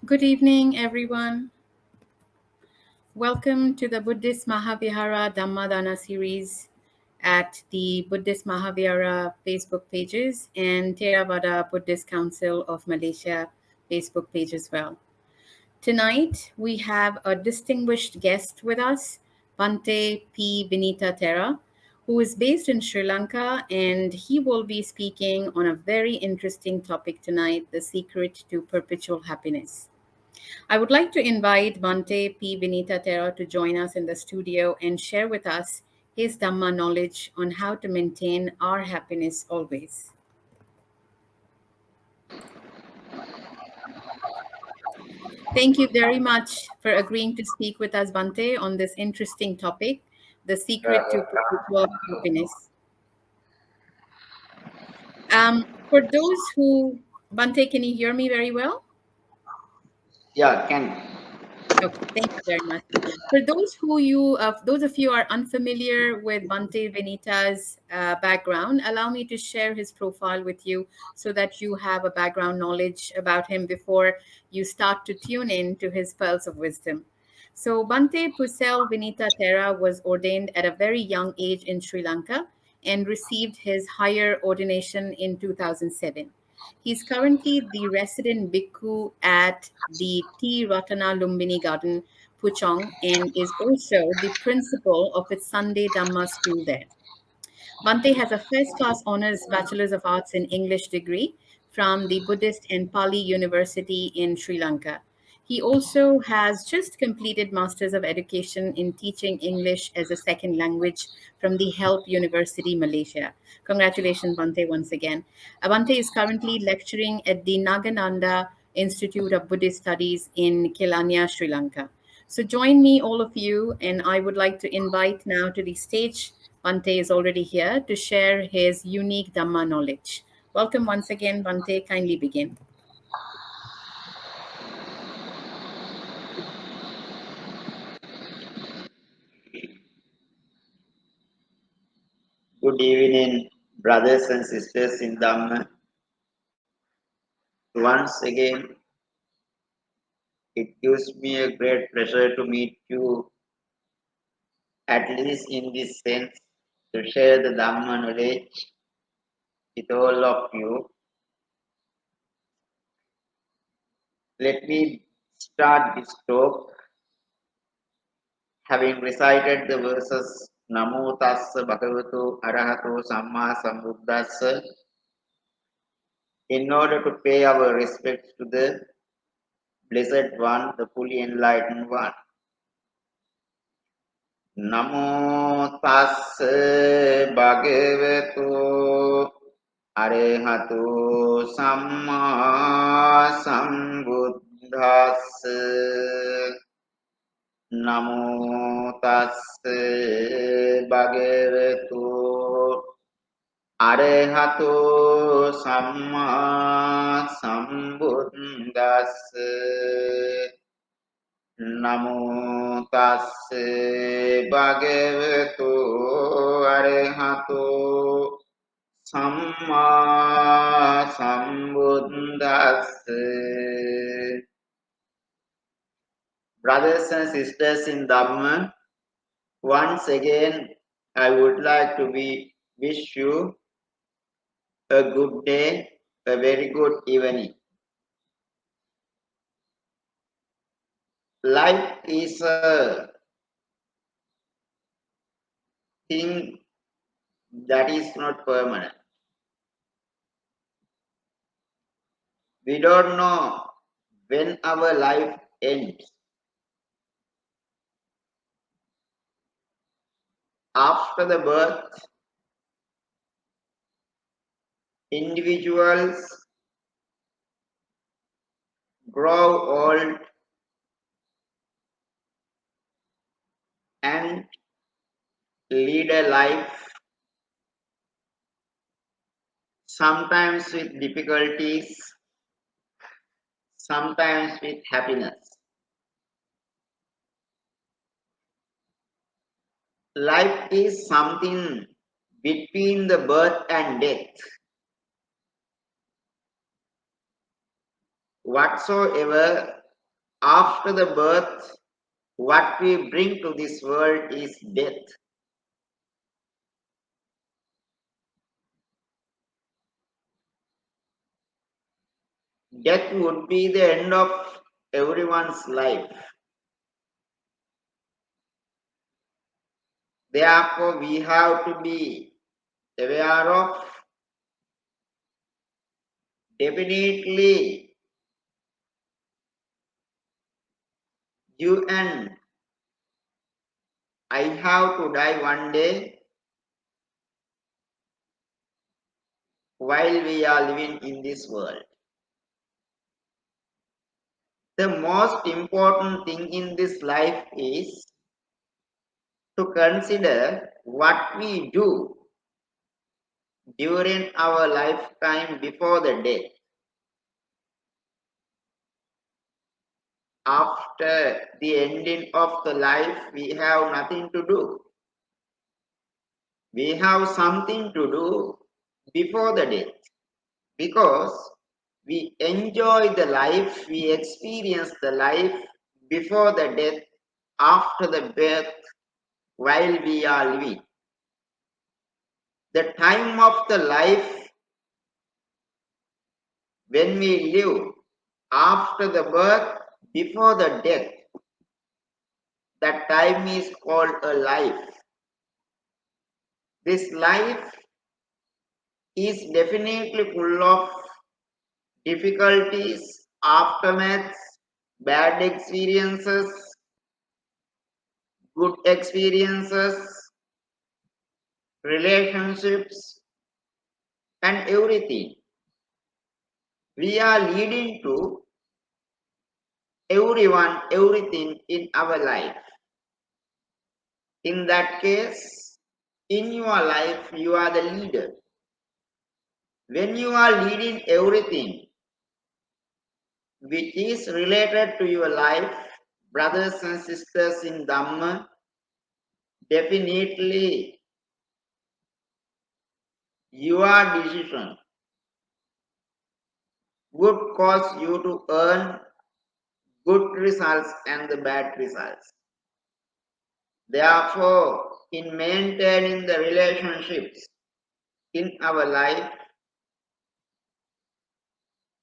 Good evening, everyone. Welcome to the Buddhist Mahavihara Dhammadana series at the Buddhist Mahavihara Facebook pages and Theravada Buddhist Council of Malaysia Facebook page as well. Tonight, we have a distinguished guest with us, Bhante P. Vineetha Thera, who is based in Sri Lanka, and he will be speaking on a very interesting topic tonight, the secret to perpetual happiness. I would like to invite Bhante P. Vineetha Thera to join us in the studio and share with us his Dhamma knowledge on how to maintain our happiness always. Thank you very much for agreeing to speak with us, Bhante, on this interesting topic, the secret to perpetual happiness. For those who, Bhante, can you hear me very well? Yeah, can. Okay, thank you very much. For those of you are unfamiliar with Bhante Venita's background, allow me to share his profile with you so that you have a background knowledge about him before you start to tune in to his pearls of wisdom. So Bhante Pusel Vineetha Thera was ordained at a very young age in Sri Lanka and received his higher ordination in 2007. He's currently the resident bhikkhu at the T. Ratana Lumbini Garden, Puchong, and is also the principal of its Sunday Dhamma school there. Bhante has a first class honors Bachelor's of Arts in English degree from the Buddhist and Pali University in Sri Lanka. He also has just completed Masters of Education in Teaching English as a Second Language from the HELP University, Malaysia. Congratulations, Bhante, once again. Bhante is currently lecturing at the Nagananda Institute of Buddhist Studies in Kelania, Sri Lanka. So join me, all of you, and I would like to invite now to the stage. Bhante is already here to share his unique Dhamma knowledge. Welcome once again, Bhante. Kindly begin. Good evening, brothers and sisters in Dhamma. Once again, it gives me a great pleasure to meet you, at least in this sense, to share the Dhamma knowledge with all of you. Let me start this talk having recited the verses Namo Tassa Bhagavato Arahato Samma Sambuddhassa in order to pay our respects to the Blessed One, the fully enlightened One. Namo tassa bhagavato arahato samma sambuddhassa. Namo tassa bhagavato arahato samma sambuddhassa. Namo tassa bhagavato arahato samma sambuddhassa. Brothers and sisters in Dhamma, once again I would like to wish you a good day, a very good evening. Life is a thing that is not permanent. We don't know when our life ends. After the birth, individuals grow old and lead a life, sometimes with difficulties, sometimes with happiness. Life is something between the birth and death. Whatsoever after the birth, what we bring to this world is death. Death would be the end of everyone's life. Therefore, we have to be aware of, definitely you and I have to die one day while we are living in this world. The most important thing in this life is to consider what we do during our lifetime before the death. After the ending of the life, we have nothing to do. We have something to do before the death, because we enjoy the life, we experience the life before the death, after the birth, while we are living. The time of the life when we live after the birth, before the death, that time is called a life. This life is definitely full of difficulties, aftermaths, bad experiences, good experiences, relationships, and everything. We are leading to everyone, everything in our life. In that case, in your life, you are the leader. When you are leading everything which is related to your life, brothers and sisters in Dhamma, definitely your decision would cause you to earn good results and the bad results. Therefore, in maintaining the relationships in our life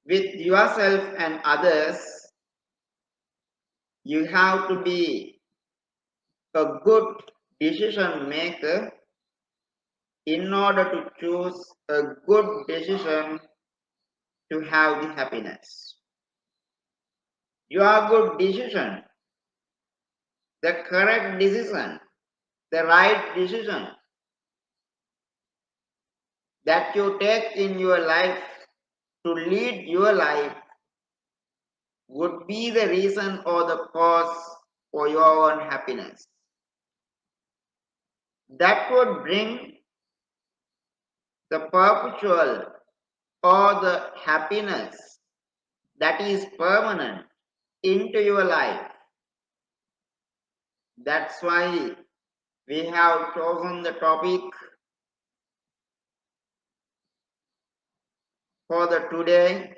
with yourself and others, you have to be a good decision maker in order to choose a good decision to have the happiness. Your good decision, the correct decision, the right decision that you take in your life to lead your life would be the reason or the cause for your own happiness. That would bring the perpetual or the happiness that is permanent into your life. That's why we have chosen the topic for the today,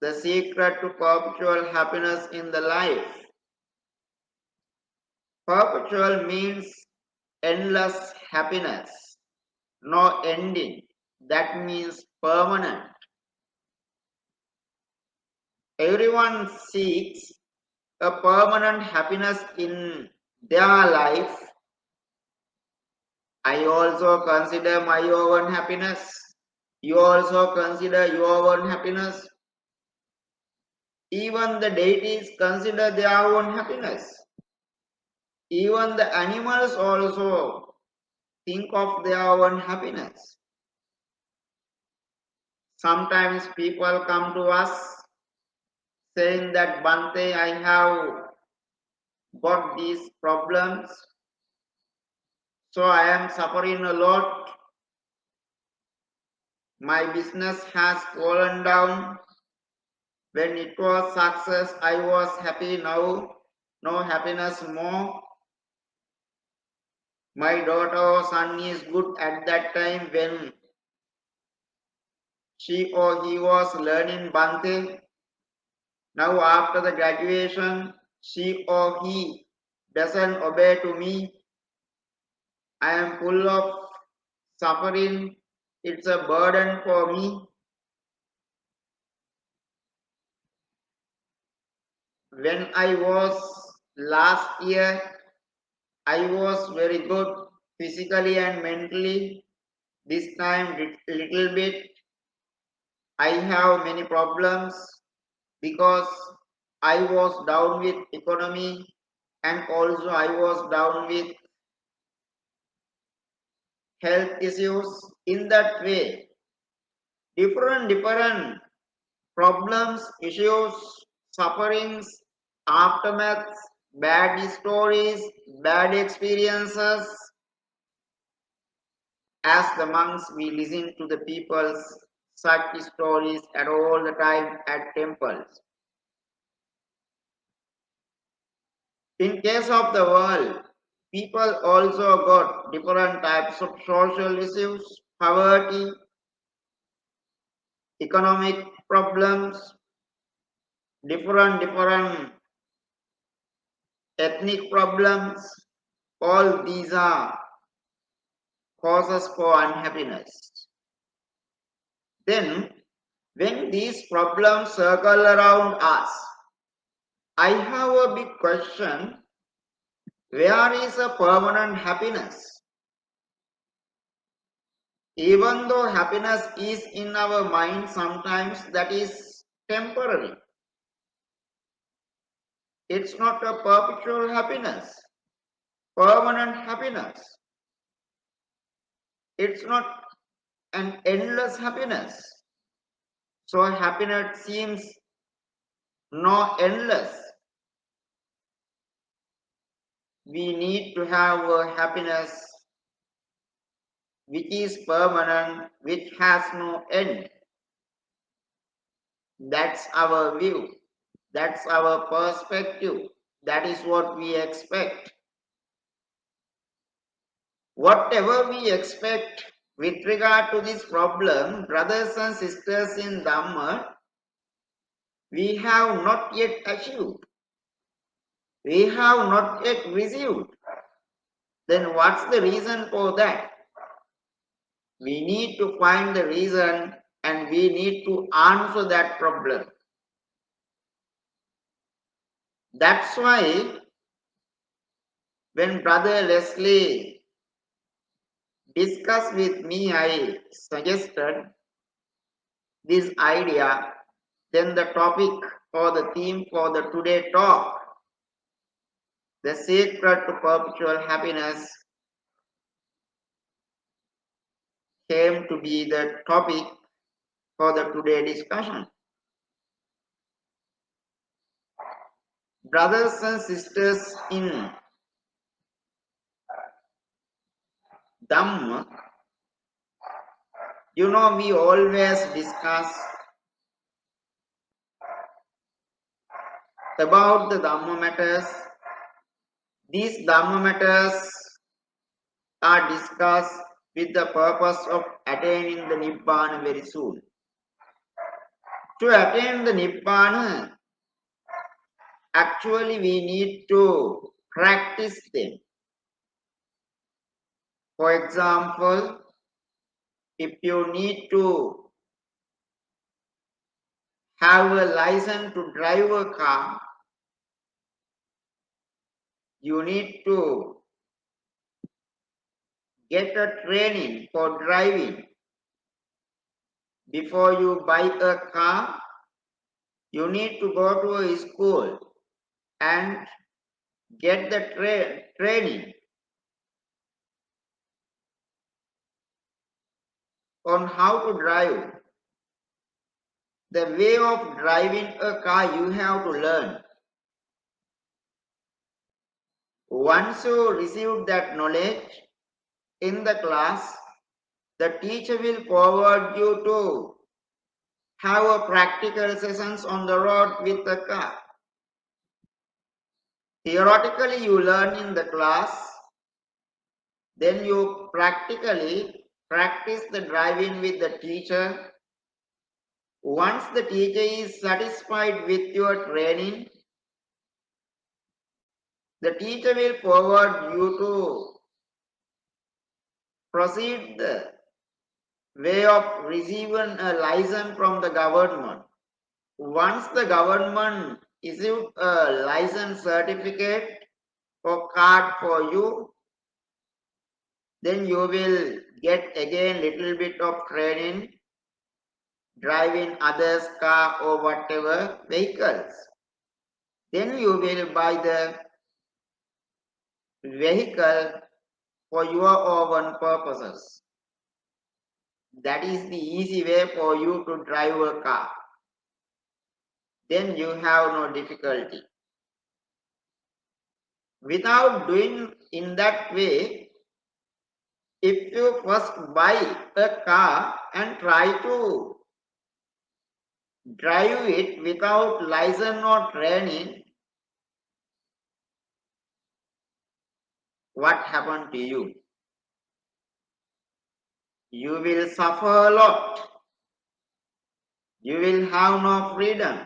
the secret to perpetual happiness in the life. Perpetual means endless happiness, no ending. That means permanent. Everyone seeks a permanent happiness in their life. I also consider my own happiness. You also consider your own happiness. Even the deities consider their own happiness. Even the animals also think of their own happiness. Sometimes people come to us saying that, Bhante, I have got these problems, so I am suffering a lot. My business has fallen down. When it was success, I was happy. Now, no happiness more. My daughter or son is good at that time when she or he was learning Bhante. Now after the graduation, she or he doesn't obey to me. I am full of suffering. It's a burden for me. When I was last year, I was very good physically and mentally. This time, little bit, I have many problems because I was down with economy and also I was down with health issues. In that way, different problems, issues, sufferings, aftermaths, bad stories, bad experiences. As the monks, we listen to the people's such stories at all the time at temples. In case of the world, people also got different types of social issues, poverty, economic problems, different ethnic problems. All these are causes for unhappiness. Then, when these problems circle around us, I have a big question. Where is a permanent happiness? Even though happiness is in our mind, sometimes that is temporary. It's not a perpetual happiness, permanent happiness. It's not an endless happiness. So happiness seems no endless. We need to have a happiness which is permanent, which has no end. That's our view. That's our perspective. That is what we expect. Whatever we expect with regard to this problem, brothers and sisters in Dhamma, we have not yet achieved. We have not yet received. Then what's the reason for that? We need to find the reason and we need to answer that problem. That's why when Brother Leslie discussed with me, I suggested this idea. Then the topic or the theme for the today talk, the secret to perpetual happiness, came to be the topic for the today discussion. Brothers and sisters in Dhamma, you know, we always discuss about the Dhamma matters. These Dhamma matters are discussed with the purpose of attaining the Nibbana very soon. To attain the Nibbana, actually we need to practice them. For example, if you need to have a license to drive a car, you need to get a training for driving. Before you buy a car, you need to go to a school and get the training on how to drive. The way of driving a car you have to learn. Once you receive that knowledge in the class, the teacher will forward you to have a practical sessions on the road with the car. Theoretically, you learn in the class, then you practically practice the driving with the teacher. Once the teacher is satisfied with your training, the teacher will forward you to proceed the way of receiving a license from the government. Once the government issued a license certificate or card for you, then you will get again little bit of training driving others' car or whatever vehicles. Then you will buy the vehicle for your own purposes. That is the easy way for you to drive a car. Then you have no difficulty. Without doing in that way, if you first buy a car and try to drive it without license or training, what happened to you? You will suffer a lot. You will have no freedom.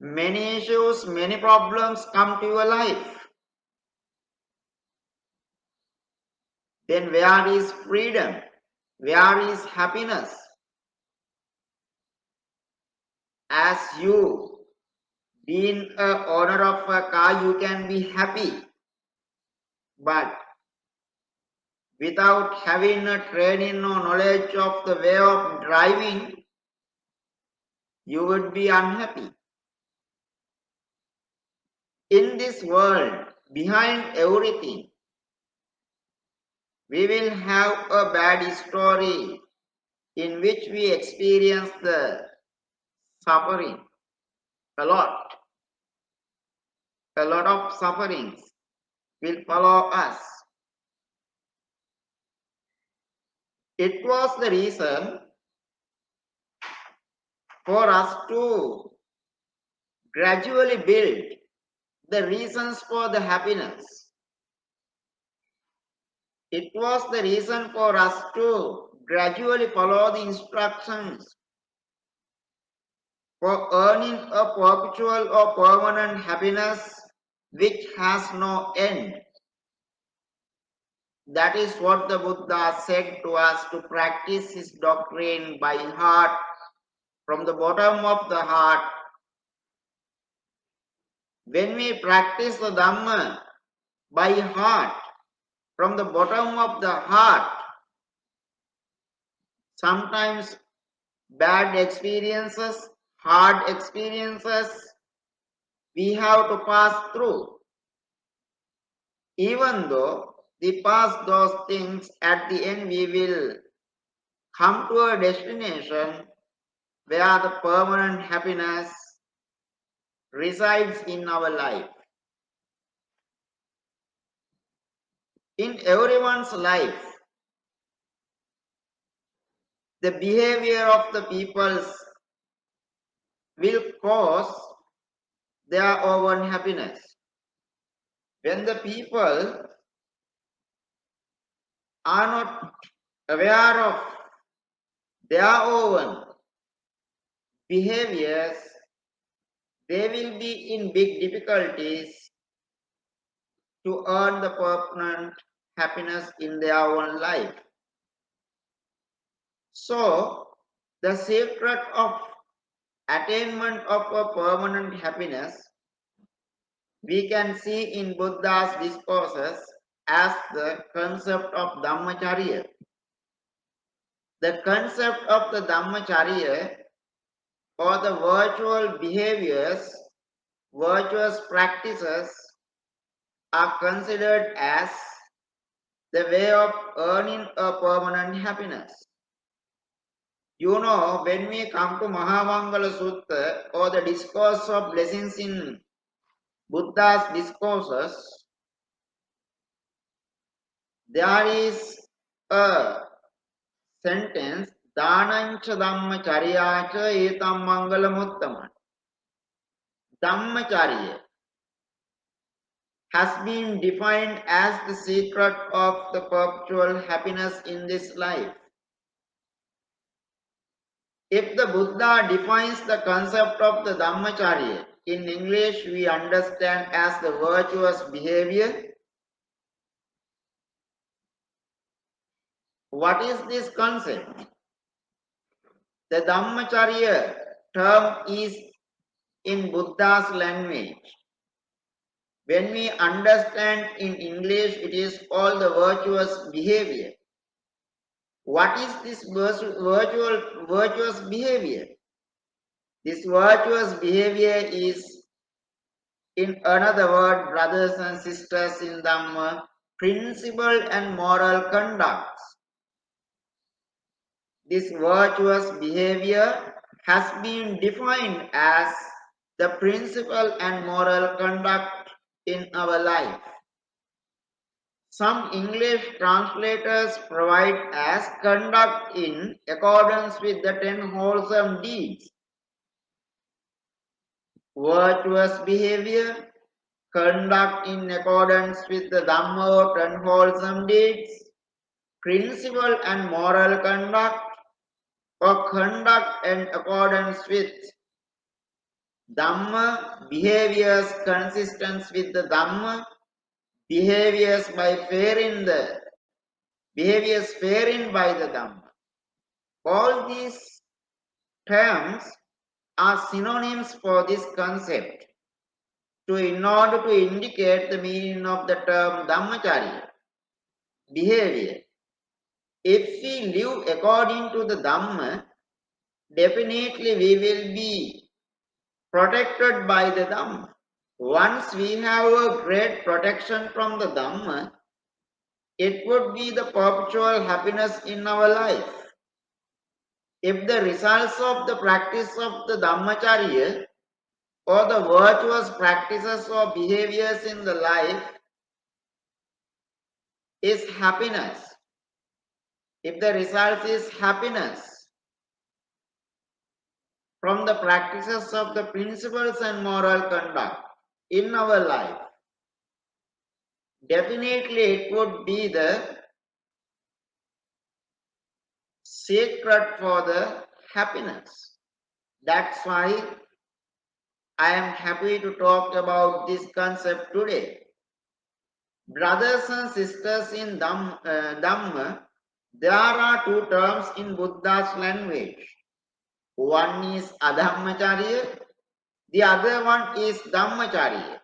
Many issues, many problems come to your life. Then where is freedom? Where is happiness? As you being an owner of a car, you can be happy. But without having a training or knowledge of the way of driving, you would be unhappy. In this world, behind everything, we will have a bad story in which we experience the suffering a lot. A lot of sufferings will follow us. It was the reason for us to gradually build the reasons for the happiness. It was the reason for us to gradually follow the instructions for earning a perpetual or permanent happiness which has no end. That is what the Buddha said to us, to practice his doctrine by heart, from the bottom of the heart. When we practice the Dhamma by heart, from the bottom of the heart, sometimes bad experiences, hard experiences, we have to pass through. Even though we pass those things, at the end we will come to a destination where the permanent happiness resides in our life. In everyone's life, the behavior of the peoples will cause their own happiness. When the people are not aware of their own behaviors, they will be in big difficulties to earn the permanent happiness in their own life. So, the secret of attainment of a permanent happiness we can see in Buddha's discourses as the concept of Dhammacharya. The concept of the Dhammacharya, or the virtual behaviors, virtuous practices, are considered as the way of earning a permanent happiness. You know, when we come to Mahamangala Sutta, or the discourse of blessings in Buddha's discourses, there is a sentence, Dhanancha Dhammacharyacha etam mangalamuttamam. Dhammacharya has been defined as the secret of the perpetual happiness in this life. If the Buddha defines the concept of the Dhammacharya, in English we understand as the virtuous behavior. What is this concept? The Dhammacharya term is in Buddha's language. When we understand in English, it is called the virtuous behavior. What is this virtuous behavior? This virtuous behavior is, in another word, brothers and sisters in Dhamma, principle and moral conduct. This virtuous behavior has been defined as the principle and moral conduct in our life. Some English translators provide as conduct in accordance with the 10 wholesome deeds. Virtuous behavior, conduct in accordance with the Dhamma or 10 wholesome deeds, principle and moral conduct, or conduct in accordance with Dhamma, behaviors consistent with the Dhamma, behaviors faring by the Dhamma. All these terms are synonyms for this concept in order to indicate the meaning of the term Dhammacharya, behavior. If we live according to the Dhamma, definitely we will be protected by the Dhamma. Once we have a great protection from the Dhamma, it would be the perpetual happiness in our life. If the results of the practice of the Dhammacharya or the virtuous practices or behaviors in the life is happiness, if the result is happiness from the practices of the principles and moral conduct in our life, definitely it would be the secret for the happiness. That's why I am happy to talk about this concept today. Brothers and sisters in Dhamma, there are two terms in Buddha's language. One is Adhammacharya, the other one is Dhammacharya.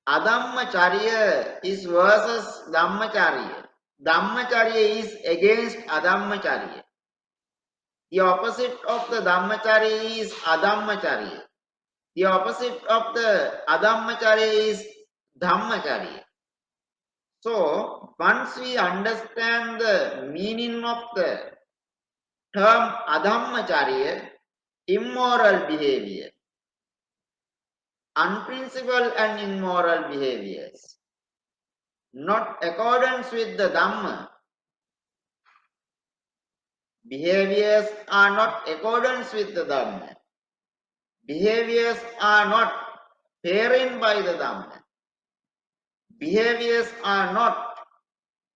Adhammacharya is versus Dhammacharya. Dhammacharya is against Adhammacharya. The opposite of the Dhammacharya is Adhammacharya. The opposite of the Adhammacharya is Dhammacharya. So, once we understand the meaning of the term Adhammacharya, immoral behavior, unprincipled and immoral behaviors, not accordance with the Dhamma, behaviors are not accordance with the Dhamma, behaviors are not pairing by the Dhamma, behaviors are not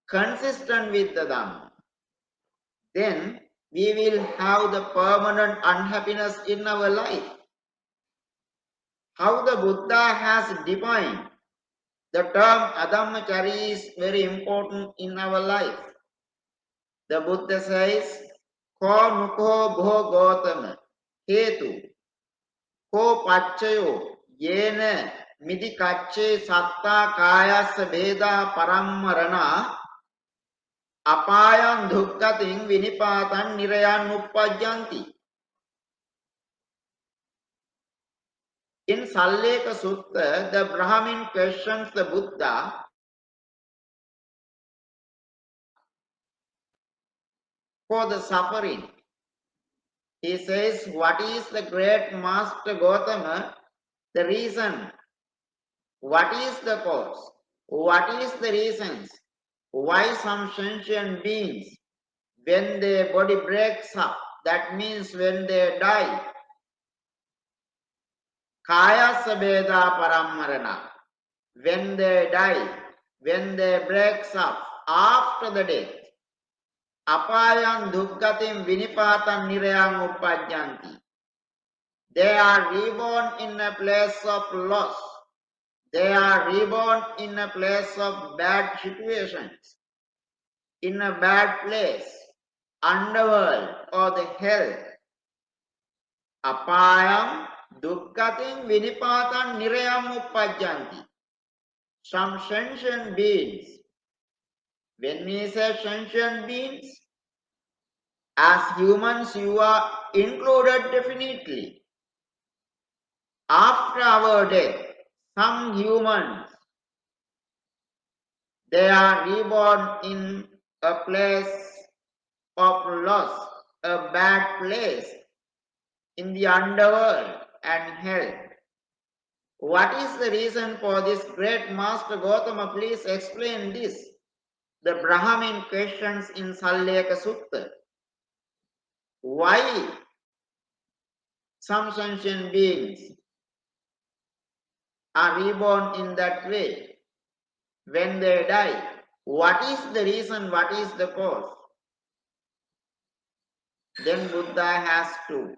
consistent with the Dhamma, then we will have the permanent unhappiness in our life. How the Buddha has defined the term Adhammacharya is very important in our life. The Buddha says, Ko nukho bho Gautama, hetu, ko pachayo, yena midi kache satta kayasa veda parammarana, apayam dukkating vinipatan nirayan uppajjanti. In Salleka Sutta, the Brahmin questions the Buddha for the suffering. He says, what is the great master Gautama? The reason. What is the cause? What is the reasons? Why some sentient beings, when their body breaks up, that means when they die, Kaya sabeda parammarana, when they die, when they breaks up after the death, Apayam duggatim vinipatam nirayam uppajjanti. They are reborn in a place of loss. They are reborn in a place of bad situations, in a bad place, underworld or the hell. Apayam duggatim vinipatam nirayam uppajjanti. Some sentient beings. When we say sentient beings, as humans you are included definitely. After our death, some humans, they are reborn in a place of loss, a bad place, in the underworld and hell. What is the reason for this? Great Master Gautama, please explain this. The Brahmin questions in Salleka Sutta. Why some sentient beings are reborn in that way when they die? What is the reason? What is the cause? Then Buddha has to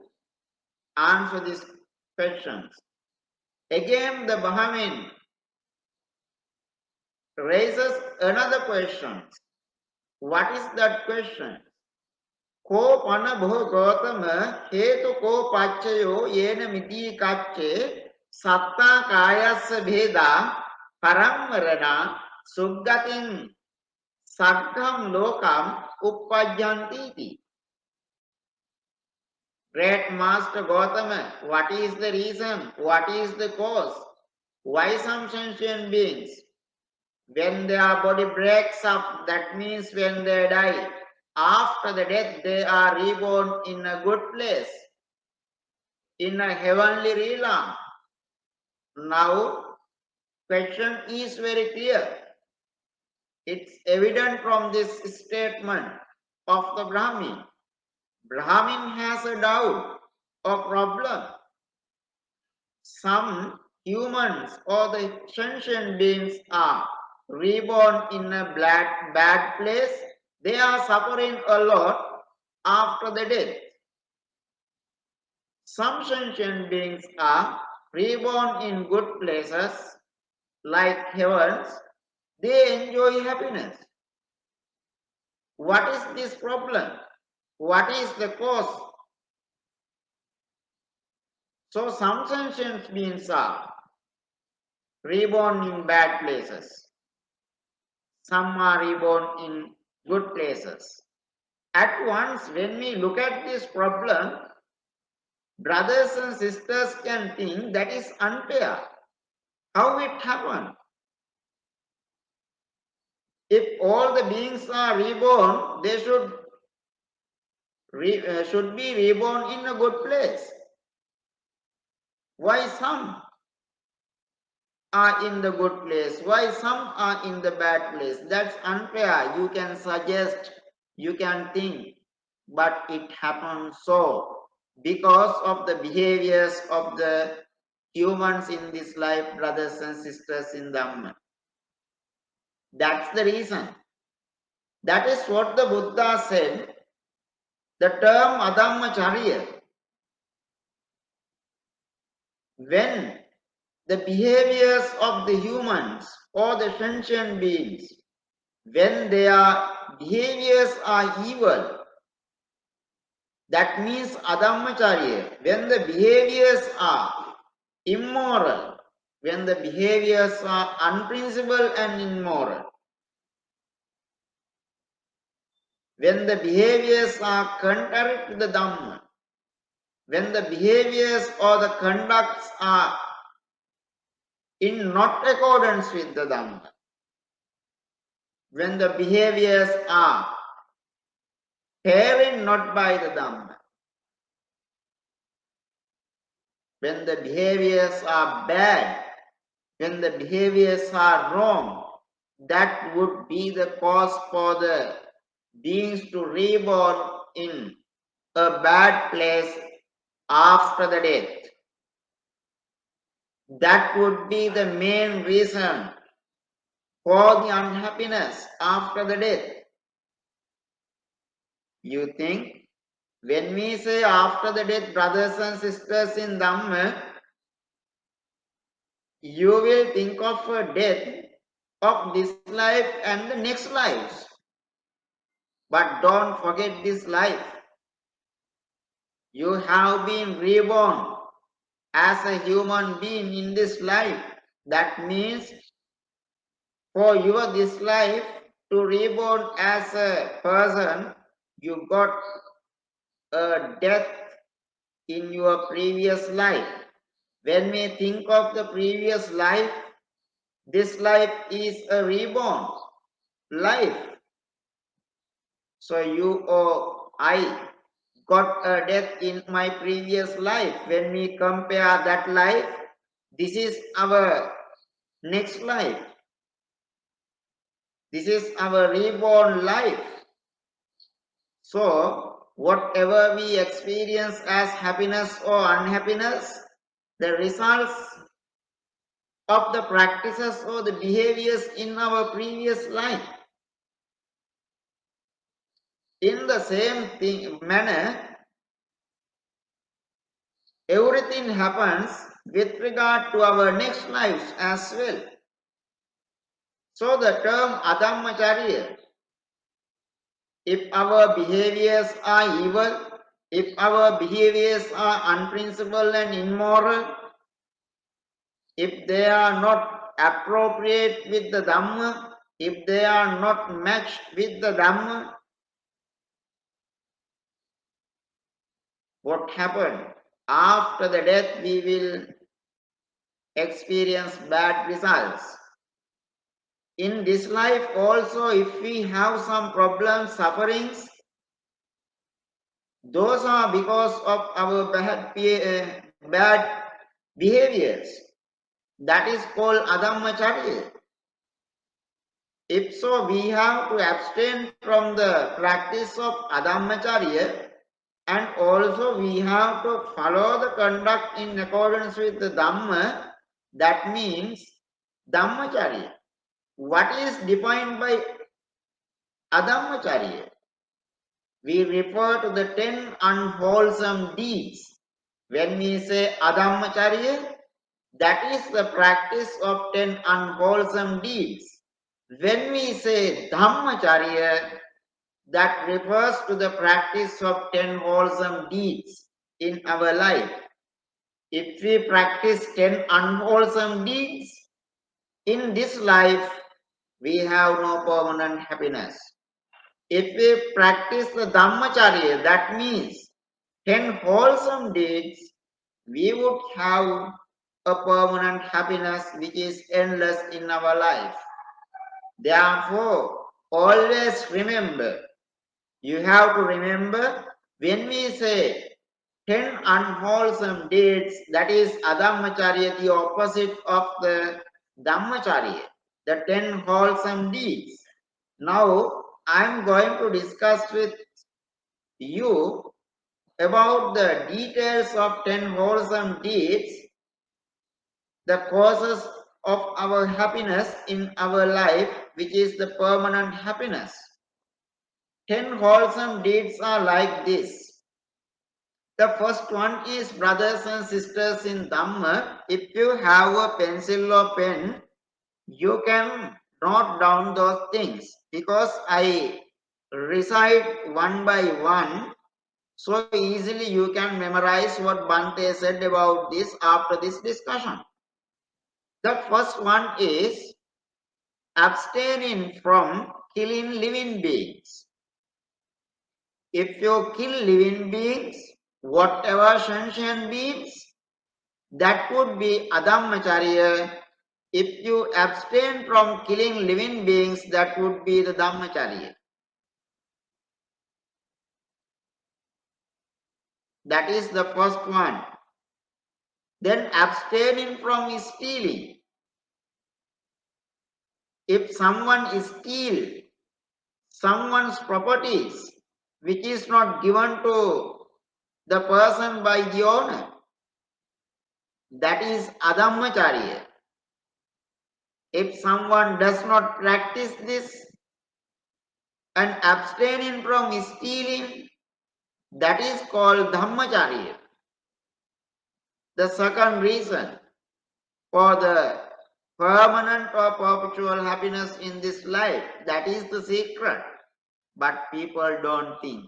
answer these questions. Again, the Brahmin raises another question. What is that question? Ko pana bho Gautama hetu ko pachayo yena miti kache satta kayasya bheda parammarana suggatin saggam lokam uppajjanti. Great Master Gautama, what is the reason? What is the cause? Why some sentient beings, when their body breaks up, that means when they die, after the death they are reborn in a good place, in a heavenly realm. Now, question is very clear. It's evident from this statement of the Brahmin. Brahmin has a doubt or problem. Some humans or the sentient beings are reborn in a bad place. They are suffering a lot after the death. Some sentient beings are reborn in good places like heavens. They enjoy happiness. What is this problem? What is the cause? So some sentient beings are reborn in bad places. Some are reborn in good places. At once, when we look at this problem, brothers and sisters can think that is unfair. How it happened? If all the beings are reborn, they should be reborn in a good place. Why some are in the good place? Why some are in the bad place? That's unfair. You can suggest, you can think, but it happens so because of the behaviors of the humans in this life, brothers and sisters in Dhamma. That's the reason. That is what the Buddha said. The term Adhammacharya, when the behaviors of the humans or the sentient beings, when their behaviors are evil, that means Adhammacharya. When the behaviors are immoral, when the behaviors are unprincipled and immoral, when the behaviors are contrary to the Dhamma, when the behaviors or the conducts are in not accordance with the Dhamma, when the behaviors are carried not by the Dhamma, when the behaviors are bad, when the behaviors are wrong, that would be the cause for the beings to reborn in a bad place after the death. That would be the main reason for the unhappiness after the death. You think when we say after the death, brothers and sisters in Dhamma, you will think of a death of this life and the next lives. But don't forget this life. You have been reborn as a human being in this life. That means for your this life to reborn as a person, you got a death in your previous life. When we think of the previous life, this life is a reborn life. So you or I got a death in my previous life. When we compare that life, this is our next life. This is our reborn life. So, whatever we experience as happiness or unhappiness, the results of the practices or the behaviors in our previous life. In the same manner, everything happens with regard to our next lives as well. So the term Adhammacharya, if our behaviors are evil, if our behaviors are unprincipled and immoral, if they are not appropriate with the Dhamma, if they are not matched with the Dhamma, what happened? After the death, we will experience bad results. In this life also, if we have some problems, sufferings, those are because of our bad behaviors. That is called Adhammacharya. If so, we have to abstain from the practice of Adhammacharya, and also we have to follow the conduct in accordance with the Dhamma. That means Dhammacharya. What is defined by Adhammacharya? We refer to the 10 unwholesome deeds. When we say Adhammacharya, that is the practice of 10 unwholesome deeds. When we say Dhammacharya, that refers to the practice of 10 wholesome deeds in our life. If we practice 10 unwholesome deeds in this life, we have no permanent happiness. If we practice the Dhammacharya, that means 10 wholesome deeds, we would have a permanent happiness which is endless in our life. Therefore, always remember, you have to remember when we say 10 unwholesome deeds, that is Adhammacharya, the opposite of the Dhammacharya, the 10 wholesome deeds. Now, I am going to discuss with you about the details of 10 wholesome deeds, the causes of our happiness in our life, which is the permanent happiness. 10 wholesome deeds are like this. The first one is brothers and sisters in Dhamma. If you have a pencil or pen, you can note down those things because I recite one by one. So easily you can memorize what Bhante said about this after this discussion. The first one is abstaining from killing living beings. If you kill living beings, whatever sentient beings, that would be Adhammacharya. If you abstain from killing living beings, that would be the Dhammacharya. That is the first one. Then abstaining from stealing. If someone steals someone's properties, which is not given to the person by the owner, that is Adhammacharya. If someone does not practice this, and abstaining from stealing, that is called Dhammacharya. The second reason for the permanent or perpetual happiness in this life, that is the secret, but people don't think.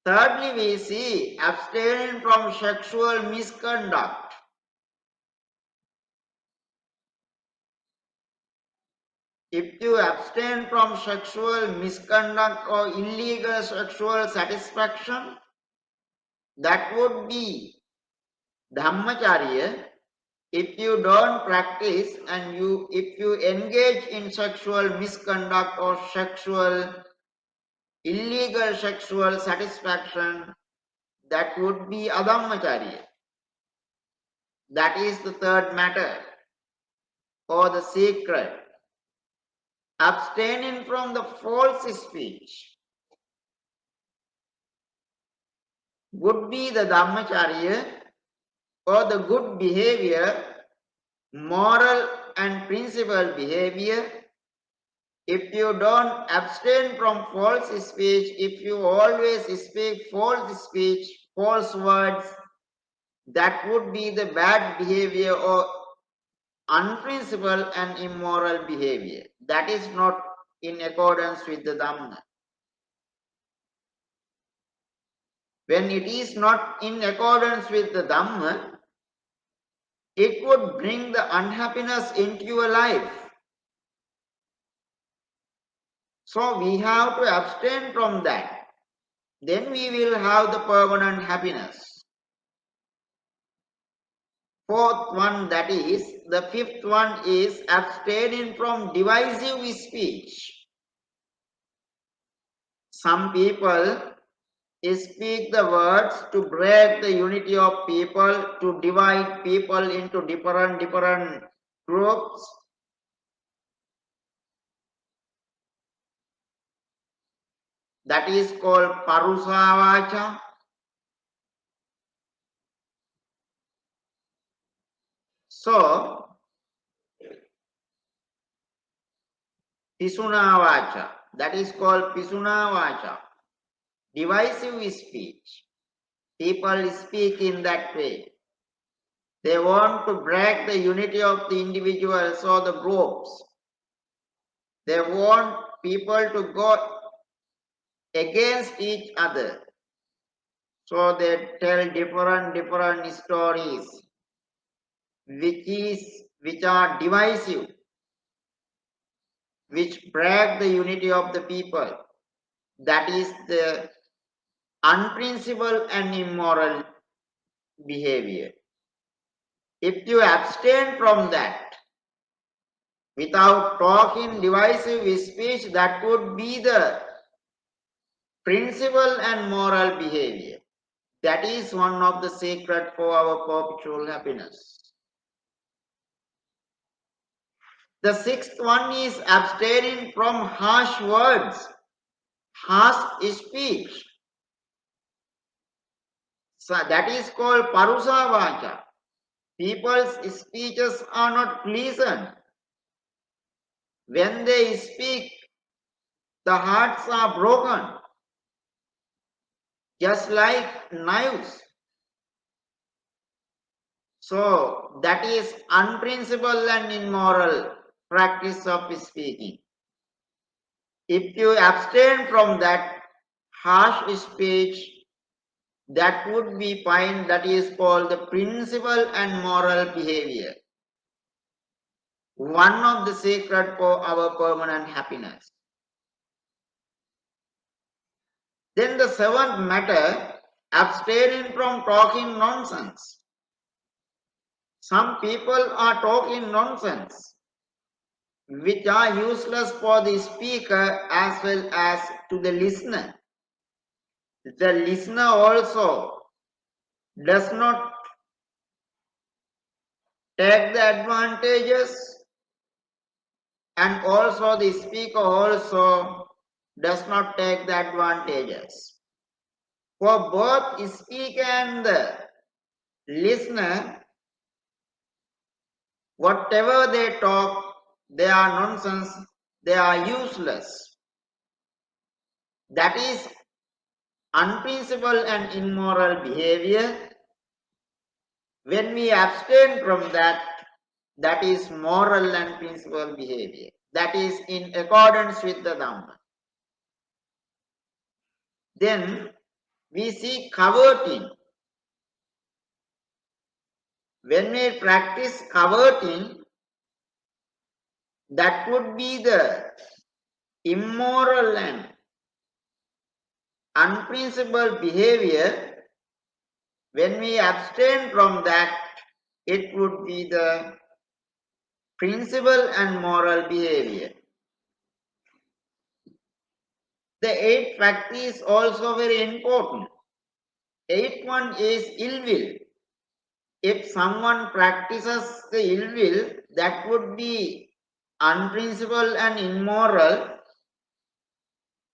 Thirdly, we see abstaining from sexual misconduct. If you abstain from sexual misconduct or illegal sexual satisfaction, that would be Dhammacharya. If you don't practice and if you engage in sexual misconduct or illegal sexual satisfaction, that would be Adhammacharya. That is the third matter or the secret. Abstaining from the false speech would be the Dhammacharya or the good behavior, moral and principled behavior. If you don't abstain from false speech, if you always speak false speech, false words, that would be the bad behavior or unprincipled and immoral behavior. That is not in accordance with the Dhamma. When it is not in accordance with the Dhamma, it would bring the unhappiness into your life. So we have to abstain from that. Then we will have the permanent happiness. Fourth one, that is, the fifth one is abstaining from divisive speech. Some people speak the words to break the unity of people, to divide people into different groups. That is called Parusavacha. So, Pisunavacha, that is called Pisunavacha, divisive speech. People speak in that way. They want to break the unity of the individuals or the groups. They want people to go against each other. So they tell different stories which are divisive, which break the unity of the people. That is the unprincipled and immoral behavior. If you abstain from that, without talking divisive speech, that would be the principle and moral behavior. That is one of the secret for our perpetual happiness. The sixth one is abstaining from harsh words, harsh speech. So that is called Parusavacha. People's speeches are not pleasant. When they speak, the hearts are broken, just like knives. So that is unprincipled and immoral practice of speaking. If you abstain from that harsh speech, that would be fine. That is called the principle and moral behavior. One of the secret for our permanent happiness. Then the seventh matter, abstaining from talking nonsense. Some people are talking nonsense, which are useless for the speaker as well as to the listener. The listener also does not take the advantages, and also the speaker also does not take the advantages. For both speaker and the listener, whatever they talk, they are nonsense they are useless. That is unprincipled and immoral behavior. When we abstain from that, that is moral and principled behavior. That is in accordance with the Dhamma. Then we see coveting. When we practice coveting, that would be the immoral and unprincipled behavior. When we abstain from that, it would be the principle and moral behavior. The eighth fact is also very important. Eighth one is ill will. If someone practices the ill will, that would be unprincipled and immoral.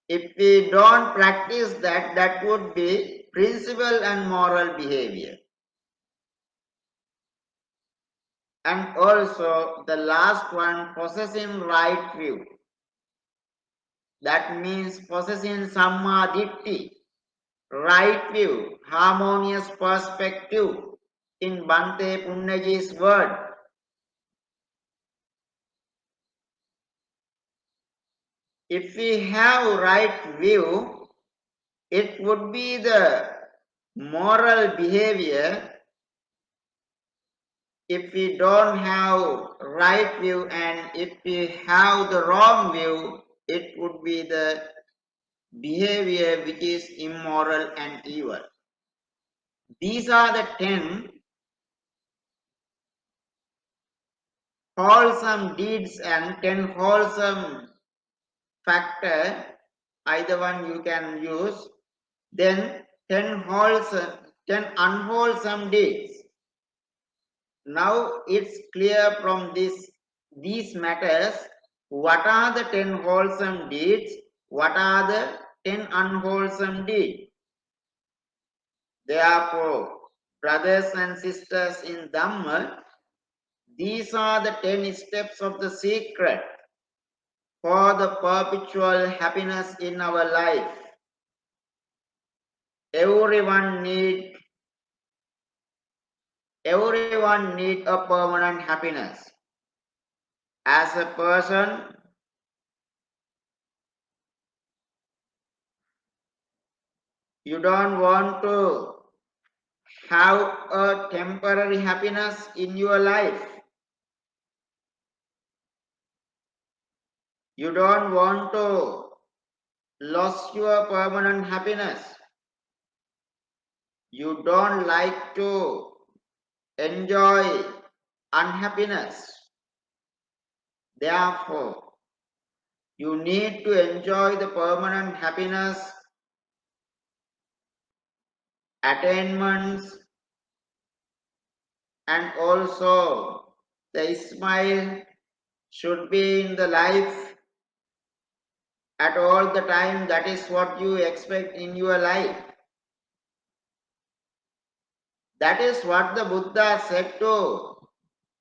If we don't practice that, that would be principle and moral behavior. And also the last one, possessing right view. That means possessing samma ditti, right view, harmonious perspective. In Bhante Punnaji's word, if we have right view, it would be the moral behavior. If we don't have right view and if we have the wrong view, it would be the behavior which is immoral and evil. These are the 10 wholesome deeds and 10 wholesome factors. Either one you can use. Then 10 wholesome, 10 unwholesome deeds. Now it's clear from these matters what are the 10 wholesome deeds, what are the 10 unwholesome deeds. Therefore, brothers and sisters in Dhamma, these are the 10 steps of the secret for the perpetual happiness in our life. Everyone need a permanent happiness. As a person, you don't want to have a temporary happiness in your life. You don't want to lose your permanent happiness. You don't like to enjoy unhappiness. Therefore, you need to enjoy the permanent happiness, attainments, and also the smile should be in the life at all the time. That is what you expect in your life. That is what the Buddha said to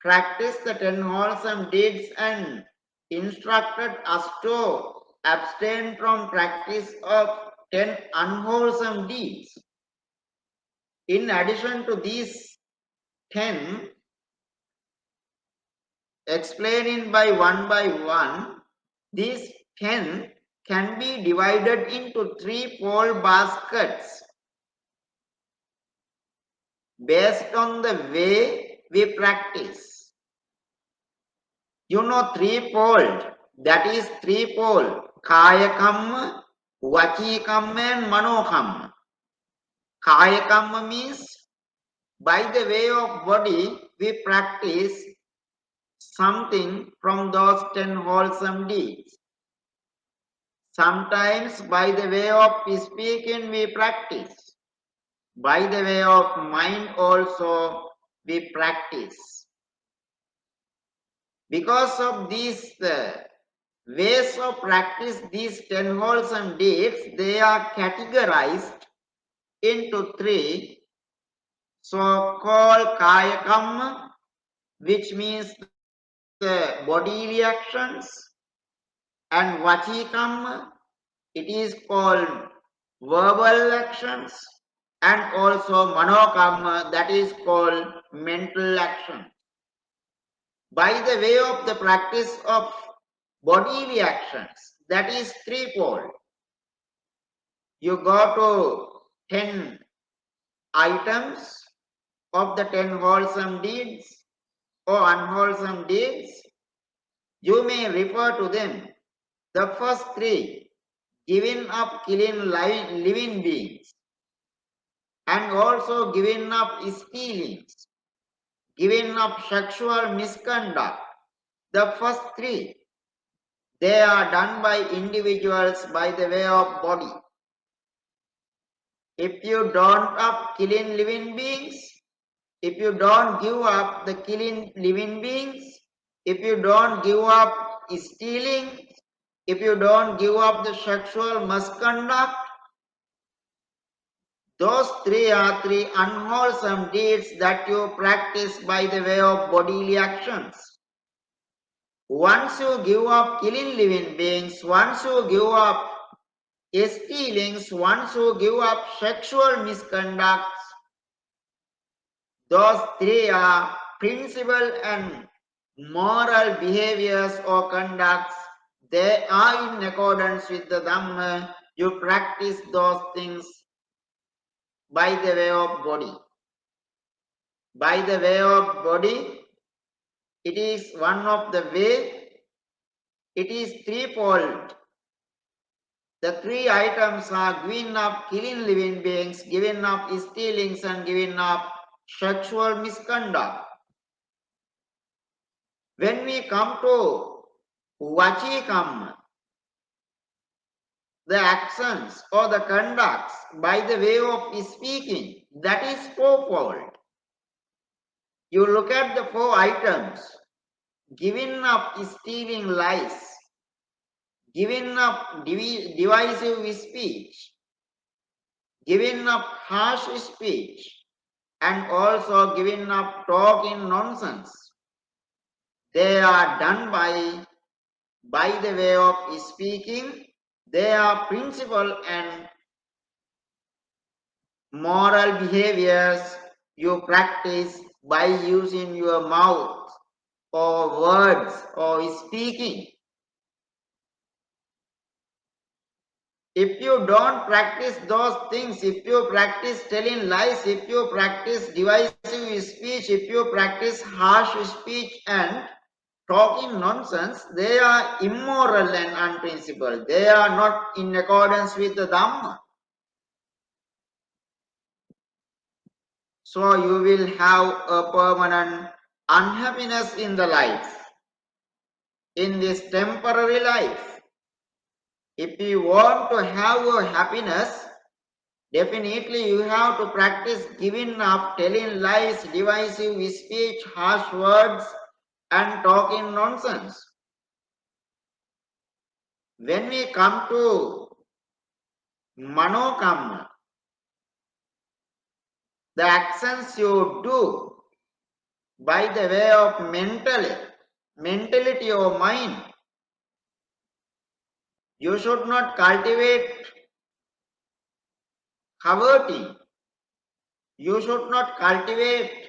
practice the 10 wholesome deeds and instructed us to abstain from practice of 10 unwholesome deeds. In addition to these 10, explaining by one, these 10 can be divided into 3 fold baskets based on the way we practice. You know, threefold, that is threefold, kaya kamma, vachi kamma and mano kamma. Kaya kamma means by the way of body we practice something from those 10 wholesome deeds. Sometimes by the way of speaking we practice. By the way of mind also we practice. Because of these ways of practice, these 10 wholesome deeds, they are categorized into 3 so-called kaya kamma, which means the bodily actions. And Vachi Kamma, it is called verbal actions, and also Manokamma, that is called mental action. By the way of the practice of bodily actions, that is threefold. You go to 10 items of the 10 wholesome deeds or unwholesome deeds. You may refer to them. The first three, giving up killing living beings, and also giving up stealings, giving up sexual misconduct. The first three, they are done by individuals by the way of body. If you don't up killing living beings, if you don't give up the killing living beings, if you don't give up stealing, if you don't give up the sexual misconduct, those three are three unwholesome deeds that you practice by the way of bodily actions. Once you give up killing living beings, once you give up stealings, once you give up sexual misconduct, those three are principal and moral behaviors or conducts. They are in accordance with the Dhamma. You practice those things by the way of body. By the way of body, it is one of the way. It is threefold. The three items are giving up killing living beings, giving up stealings, and giving up sexual misconduct. When we come to Vachikam, the actions or the conducts by the way of speaking, that is fourfold. You look at the four items, giving up stealing lies, giving up divisive speech, giving up harsh speech, and also giving up talking nonsense. They are done by the way of speaking. They are principal and moral behaviors you practice by using your mouth or words or speaking. If you don't practice those things, if you practice telling lies, if you practice divisive speech, if you practice harsh speech and talking nonsense, they are immoral and unprincipled. They are not in accordance with the Dhamma. So you will have a permanent unhappiness in the life, in this temporary life. If you want to have a happiness, definitely you have to practice giving up, telling lies, divisive speech, harsh words, and talking nonsense. When we come to Manokamma, the actions you do by the way of mentality or mind, you should not cultivate coveting. You should not cultivate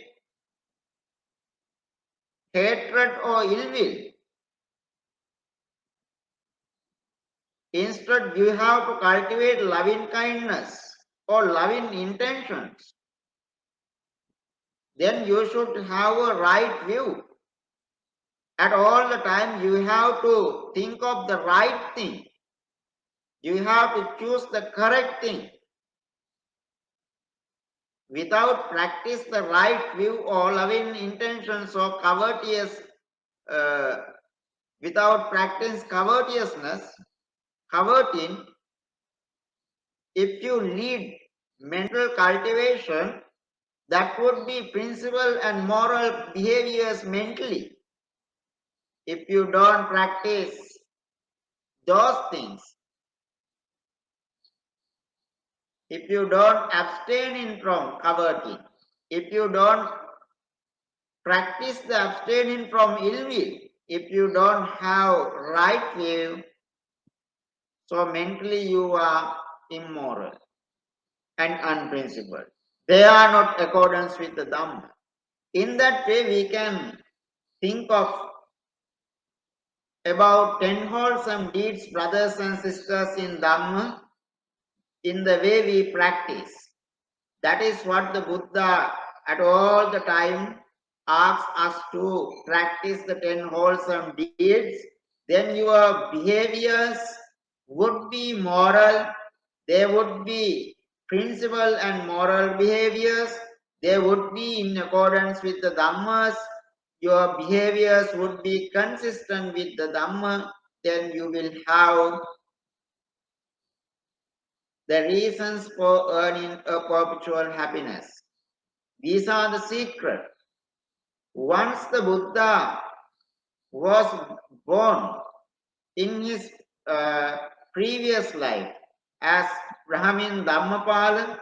hatred or ill will. Instead, you have to cultivate loving kindness or loving intentions. Then you should have a right view. At all the time, you have to think of the right thing. You have to choose the correct thing. Without practice the right view or loving intentions or courteous, uh, without practice covetousness, coveting, if you lead mental cultivation, that would be principal and moral behaviors mentally. If you don't practice those things, if you don't abstain from coveting, if you don't practice the abstaining from ill will, if you don't have right view, So mentally you are immoral and unprincipled. They are not accordance with the Dhamma. In that way we can think of about 10 wholesome deeds, brothers and sisters in Dhamma, in the way we practice. That is what the Buddha at all the time asks us to practice the 10 wholesome deeds. Then your behaviors would be moral, they would be principle and moral behaviors, they would be in accordance with the Dhammas, your behaviors would be consistent with the Dhamma, then you will have the reasons for earning a perpetual happiness. These are the secret. Once the Buddha was born in his previous life as Brahmin Dharmapala,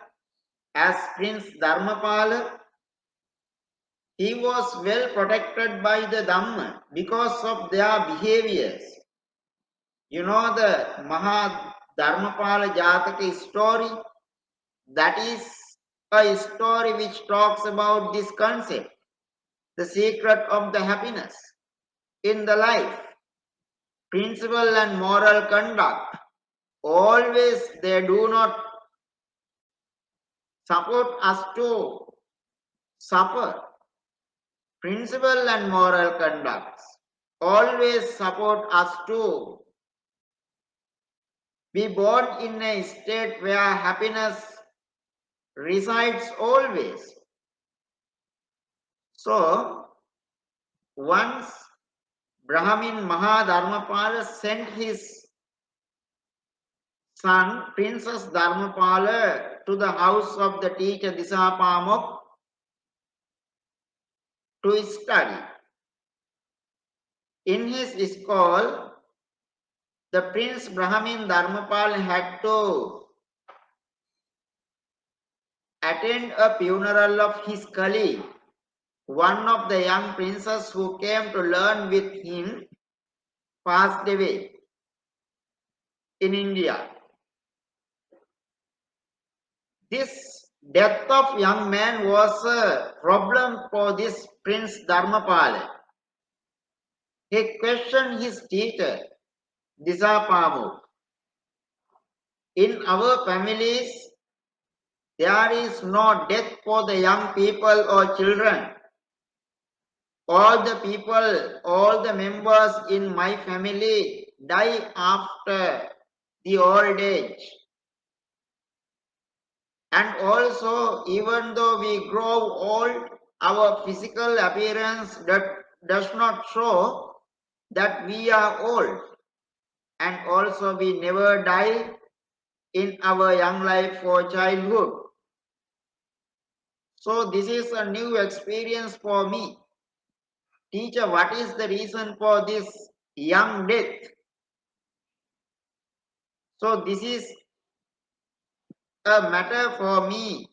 as Prince Dharmapala, he was well protected by the Dhamma because of their behaviors. You know the Maha Dharmapala Jataka story? That is a story which talks about this concept, the secret of the happiness in the life, principle and moral conduct. Always they do not support us to suffer. Principle and moral conducts always support us to be born in a state where happiness resides always. So, once Brahmin Mahadharmapala sent his son, Princess Dharmapala, to the house of the teacher Disapamok to study. In his school, the Prince Brahmin Dharmapal had to attend a funeral of his colleague. One of the young princes who came to learn with him passed away in India. This death of young man was a problem for this Prince Dharmapala. He questioned his teacher, Disapamuk. In our families, there is no death for the young people or children. All the people, all the members in my family die after the old age. And also, even though we grow old, our physical appearance does not show that we are old. And also, we never die in our young life or childhood. So, this is a new experience for me. Teacher, what is the reason for this young death? So, this is a matter for me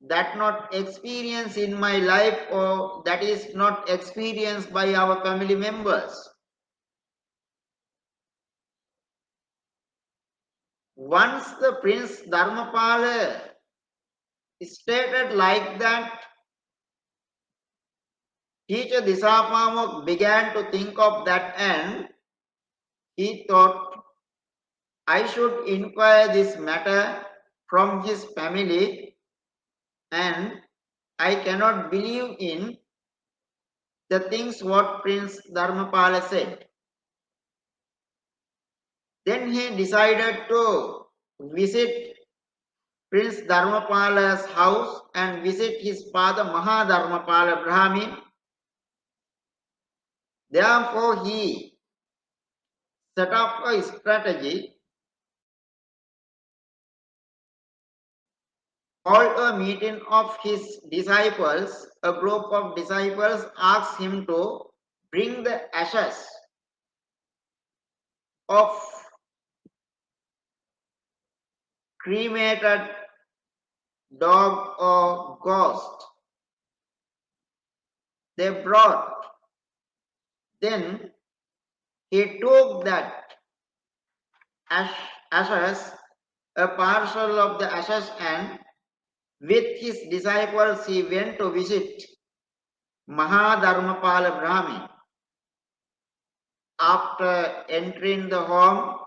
that not experienced in my life or that is not experienced by our family members. Once the Prince Dharmapala stated like that, teacher Disapamuk began to think of that and he thought, I should inquire this matter from his family and I cannot believe in the things what Prince Dharmapala said. Then he decided to visit Prince Dharmapala's house and visit his father Mahadharmapala Brahmin. Therefore, he set up a strategy, called a meeting of his disciples. A group of disciples asked him to bring the ashes of cremated dog or ghost. They brought. Then he took that ashes, a parcel of the ashes, and with his disciples he went to visit Mahadharmapala Brahmin. After entering the home,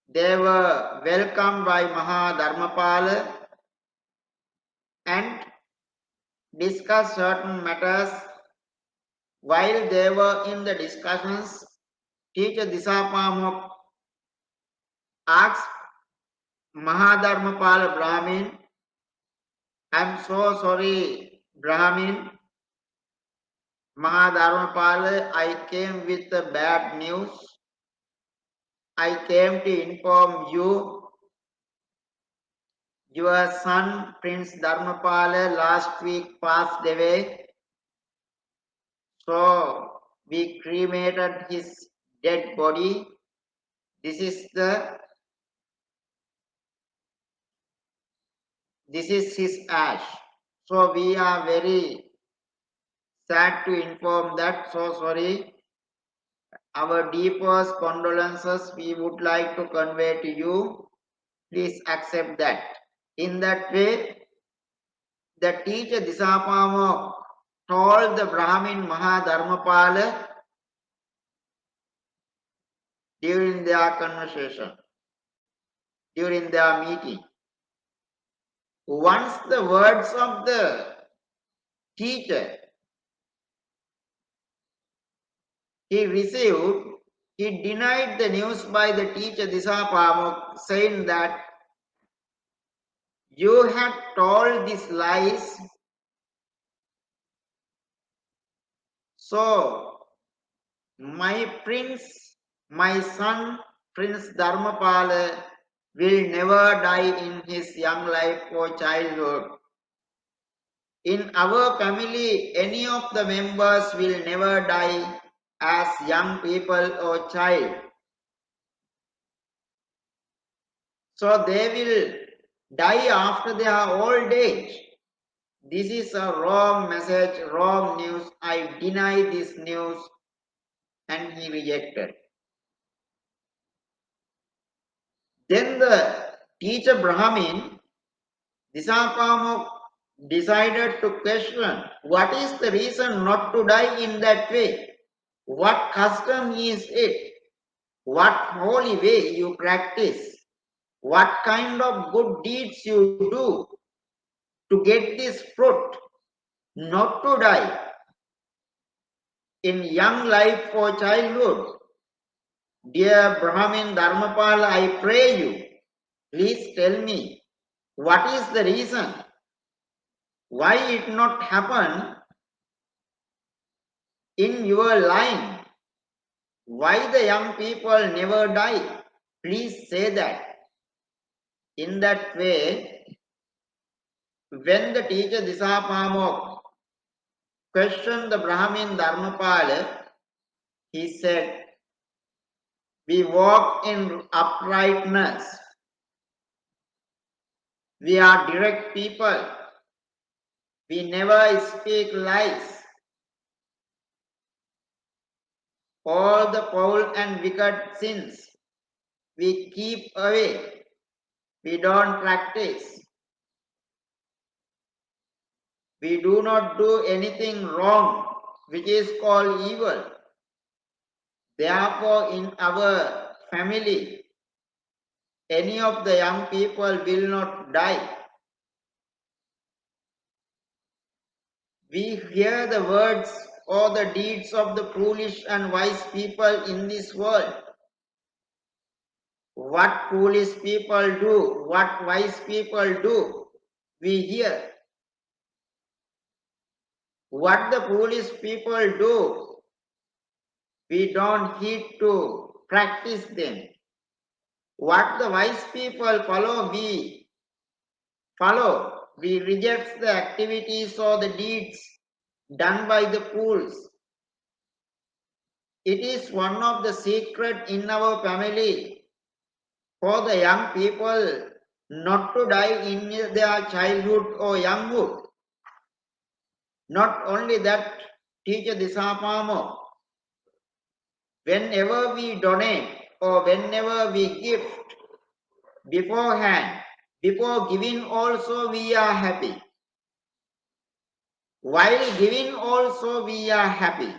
they were welcomed by Mahadharmapala and discussed certain matters. While they were in the discussions, teacher Disapamok asked Mahadharmapala Brahmin, "I'm so sorry, Brahmin. Mahadharmapala, I came with the bad news. I came to inform you, your son Prince Dharmapala last week passed away. So we cremated his dead body. This is his ash. So we are very sad to inform that. So sorry. Our deepest condolences we would like to convey to you. Please accept that." In that way, the teacher Disapama told the Brahmin Mahadharmapala during their conversation, during their meeting. Once the words of the teacher he received, he denied the news by the teacher Disapama, saying that you had told these lies, so my prince, my son, Prince Dharmapala, will never die in his young life or childhood. In our family, any of the members will never die as young people or child. So they will die after their old age. This is a wrong message, wrong news. I deny this news, and he rejected. Then the teacher Brahmin, Disapamuk, decided to question what is the reason not to die in that way? What custom is it? What holy way you practice? What kind of good deeds you do to get this fruit? Not to die in young life or childhood. Dear Brahmin Dharmapala, I pray you, please tell me, what is the reason? Why it not happen in your line? Why the young people never die? Please say that. In that way, when the teacher Disapamok questioned the Brahmin Dharmapala, he said, we walk in uprightness. We are direct people. We never speak lies. All the foul and wicked sins we keep away. We don't practice. We do not do anything wrong, which is called evil. Therefore, in our family, any of the young people will not die. We hear the words or the deeds of the foolish and wise people in this world. What foolish people do, what wise people do, we hear. What the foolish people do, we don't heed to practice them. What the wise people follow, we follow. We reject the activities or the deeds done by the fools. It is one of the secret in our family for the young people not to die in their childhood or younghood. Not only that, teacher Disapamo, whenever we donate or whenever we gift beforehand, before giving also we are happy. While giving also we are happy.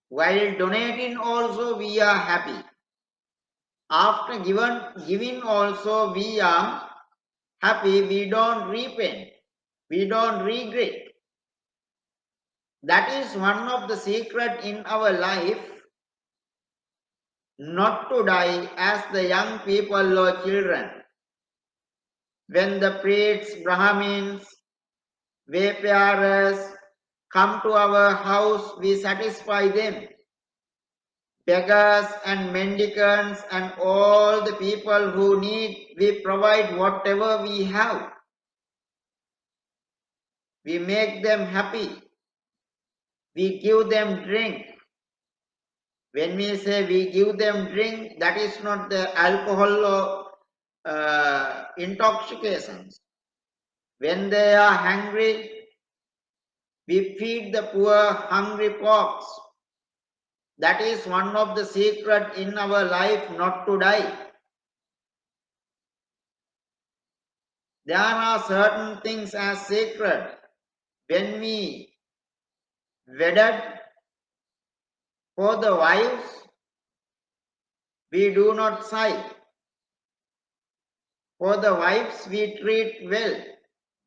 While donating also we are happy. After giving also we are happy. We don't repent. We don't regret. That is one of the secret in our life, not to die as the young people or children. When the priests, Brahmins, wayfarers come to our house, we satisfy them. Beggars and mendicants and all the people who need, we provide whatever we have. We make them happy. We give them drink. When we say we give them drink, that is not the alcohol or intoxications. When they are hungry, we feed the poor hungry folks. That is one of the secret in our life, not to die. There are certain things as sacred. When we wedded for the wives, we do not sigh. For the wives we treat well,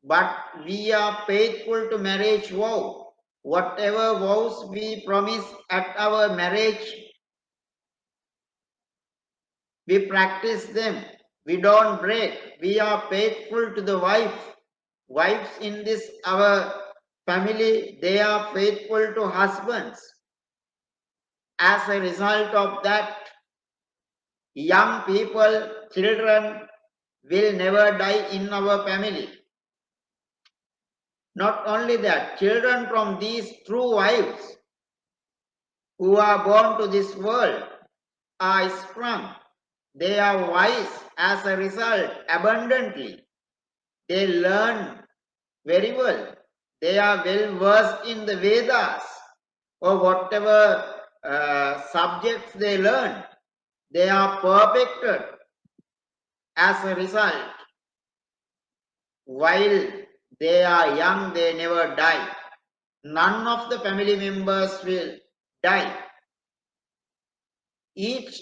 but we are faithful to marriage vow. Whatever vows we promise at our marriage, we practice them. We don't break. We are faithful to the wife. Wives in this our family, they are faithful to husbands. As a result of that, young people, children will never die in our family. Not only that, children from these true wives who are born to this world are sprung. They are wise as a result abundantly. They learn very well. They are well versed in the Vedas or whatever subjects they learn. They are perfected as a result. While they are young, they never die. None of the family members will die. Each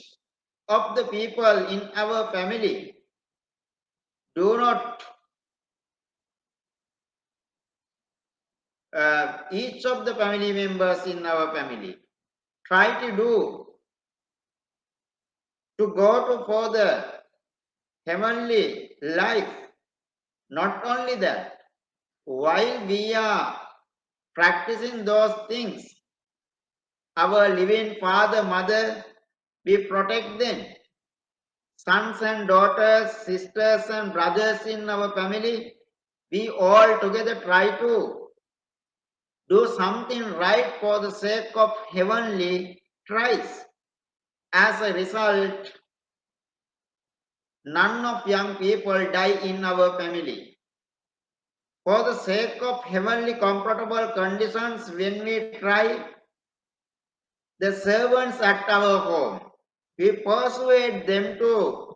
of the people in our family do not, each of the family members in our family try to do to go to for the heavenly life. Not only that, while we are practicing those things, our living father, mother, we protect them. Sons and daughters, sisters and brothers in our family, we all together try to do something right for the sake of heavenly tries. As a result, none of young people die in our family. For the sake of heavenly comfortable conditions, when we try the servants at our home, we persuade them to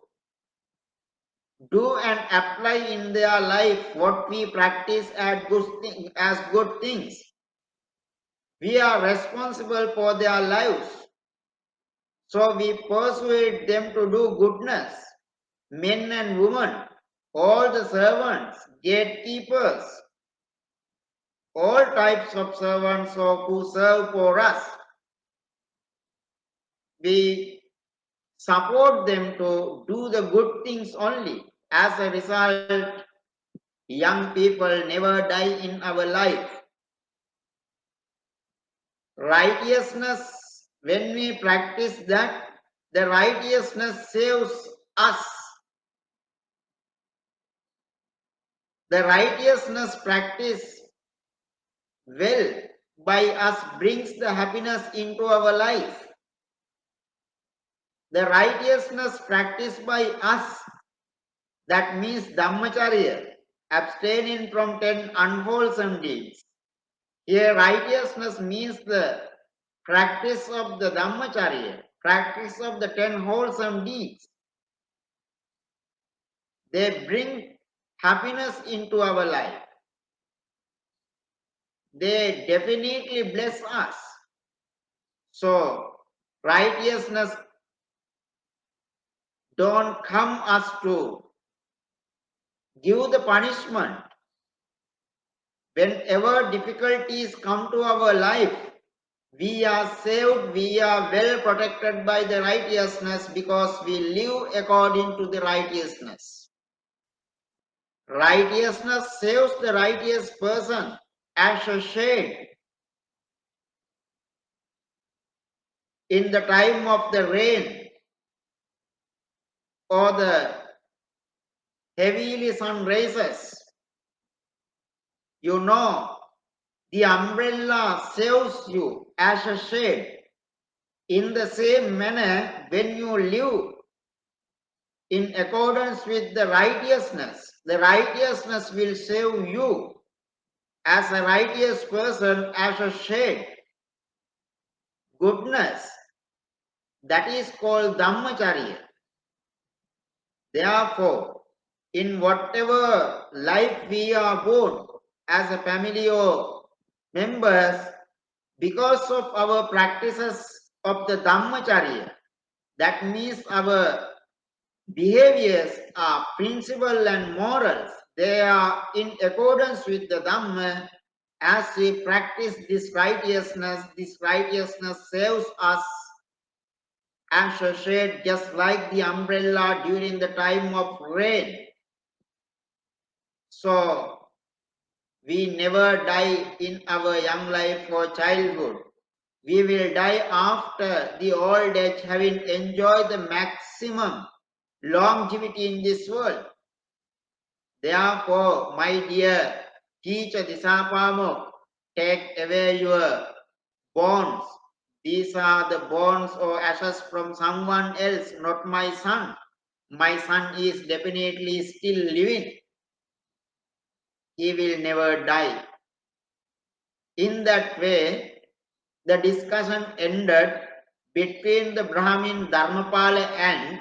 do and apply in their life what we practice as good things. We are responsible for their lives. So we persuade them to do goodness. Men and women, all the servants, gatekeepers, all types of servants who serve for us, we support them to do the good things only. As a result, young people never die in our life. Righteousness, when we practice that, the righteousness saves us. The righteousness practice well by us brings the happiness into our life. The righteousness practiced by us, that means Dhammacharya, abstaining from 10 unwholesome deeds. Here righteousness means the practice of the Dhammacharya, practice of the 10 wholesome deeds. They bring happiness into our life. They definitely bless us. So, righteousness don't come us to give the punishment. Whenever difficulties come to our life, we are saved, we are well protected by the righteousness because we live according to the righteousness. Righteousness saves the righteous person as a shade in the time of the rain or the heavily sun rises. You know, the umbrella saves you as a shade. In the same manner, when you live in accordance with the righteousness will save you as a righteous person as a shade. Goodness, that is called Dhammacharya. Therefore, in whatever life we are born as a family or members, because of our practices of the Dhammacharya, that means our behaviors are principle and morals. They are in accordance with the Dhamma. As we practice this righteousness saves us as a shade, just like the umbrella during the time of rain. So, we never die in our young life or childhood. We will die after the old age, having enjoyed the maximum longevity in this world. Therefore, my dear teacher Disapamo, take away your bonds. These are the bonds or ashes from someone else, not my son. My son is definitely still living. He will never die. In that way, the discussion ended between the Brahmin Dharmapala and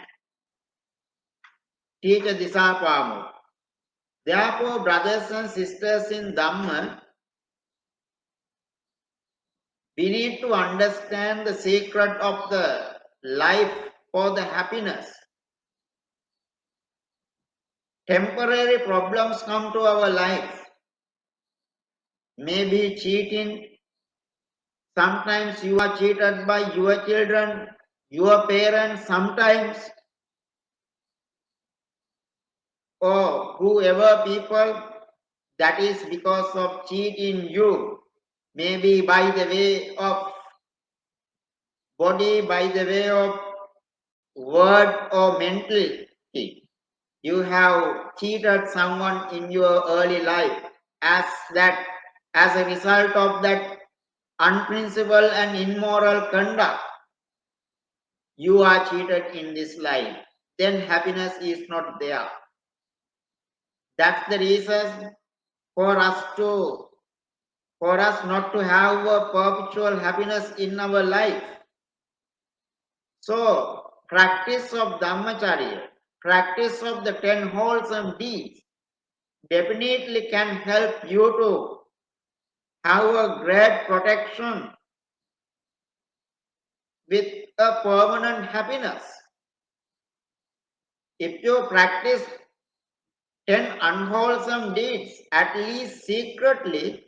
teacher Disapamo. Therefore, brothers and sisters in Dhamma, we need to understand the secret of the life for the happiness. Temporary problems come to our life. Maybe cheating. Sometimes you are cheated by your children, your parents, sometimes, or whoever people. That is because of cheating you. Maybe by the way of body, by the way of word or mentally. You have cheated someone in your early life. As a result of that unprincipled and immoral conduct, you are cheated in this life. Then happiness is not there. That's the reason for us not to have a perpetual happiness in our life. So, practice of Dhammacharya, practice of the 10 wholesome deeds definitely can help you to have a great protection with a permanent happiness. If you practice 10 unwholesome deeds, at least secretly,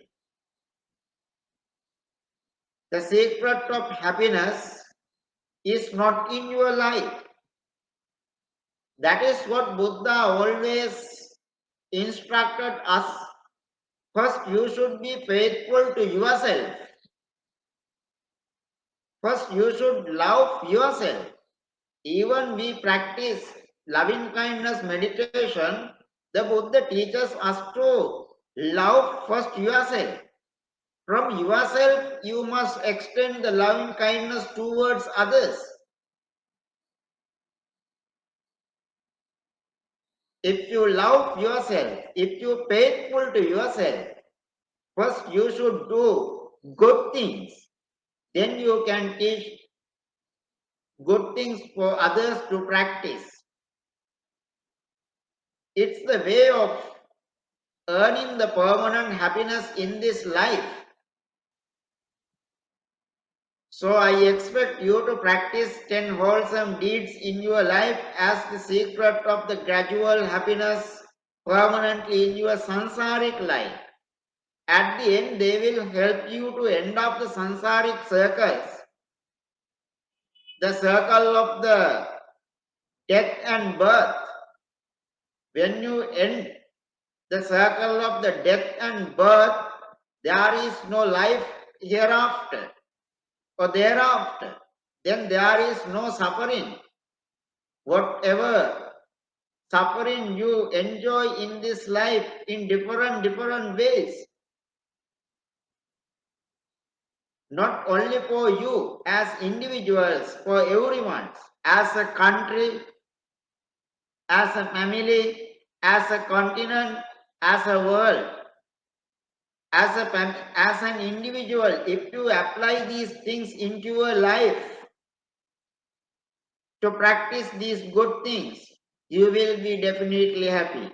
the secret of happiness is not in your life. That is what Buddha always instructed us. First, you should be faithful to yourself. First, you should love yourself. Even we practice loving kindness meditation, the Buddha teaches us to love first yourself. From yourself, you must extend the loving kindness towards others. If you love yourself, if you are faithful to yourself, first you should do good things. Then you can teach good things for others to practice. It's the way of earning the permanent happiness in this life. So I expect you to practice 10 wholesome deeds in your life as the secret of the gradual happiness permanently in your sansaric life. At the end, they will help you to end up the sansaric circles, the circle of the death and birth. When you end the circle of the death and birth, there is no life hereafter or thereafter. Then there is no suffering. Whatever suffering you enjoy in this life in different ways, not only for you as individuals, for everyone, as a country, as a family, as a continent, as a world, as an individual. If you apply these things into your life to practice these good things, you will be definitely happy.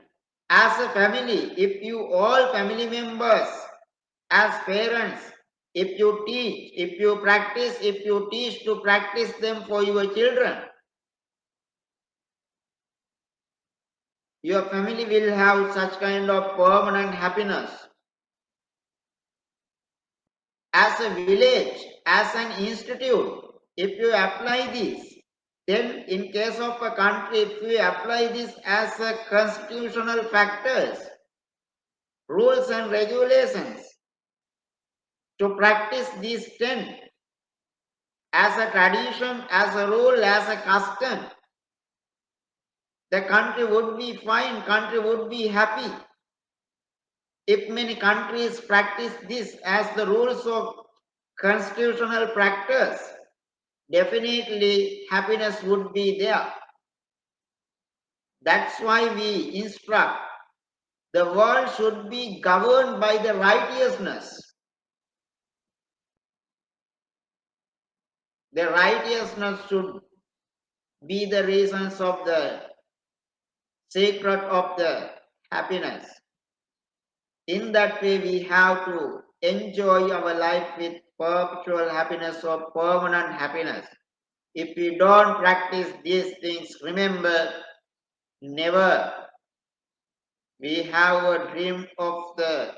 As a family, if you all family members, as parents, if you teach, if you teach to practice them for your children, your family will have such kind of permanent happiness. As a village, as an institute, if you apply this, then in case of a country, if we apply this as a constitutional factors, rules and regulations, to practice these 10 as a tradition, as a rule, as a custom, the country would be fine, country would be happy. If many countries practice this as the rules of constitutional practice, definitely happiness would be there. That's why we instruct the world should be governed by the righteousness. The righteousness should be the reasons of the secret of the happiness. In that way, we have to enjoy our life with perpetual happiness or permanent happiness. If we don't practice these things, remember, never. We have a dream of the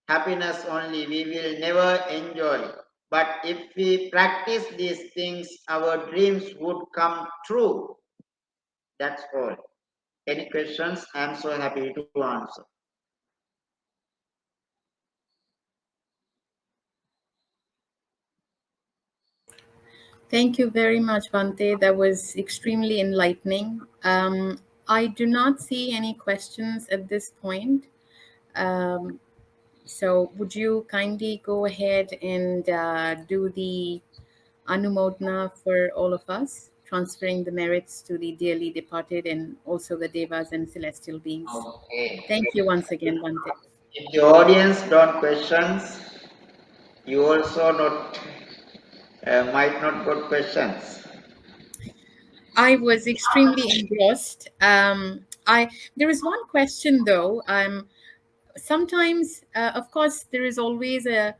happiness only. We will never enjoy. But if we practice these things, our dreams would come true. That's all. Any questions? I'm so happy to answer. Thank you very much, Bhante. That was extremely enlightening. I do not see any questions at this point. Um, so, would you kindly go ahead and do the Anumodana for all of us, transferring the merits to the dearly departed and also the devas and celestial beings? Okay. Thank you once again, Bhante. If the audience don't questions, you also not might not got questions. I was extremely engrossed. I There is one question though. Sometimes, of course, there is always a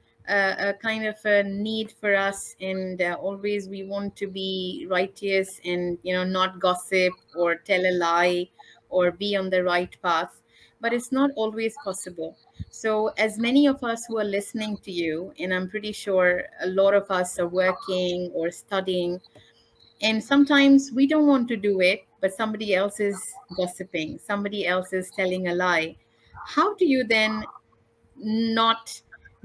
kind of a need for us, and always we want to be righteous and not gossip or tell a lie or be on the right path, but it's not always possible. So, as many of us who are listening to you, and I'm pretty sure a lot of us are working or studying, and sometimes we don't want to do it, but somebody else is gossiping, somebody else is telling a lie. How do you then not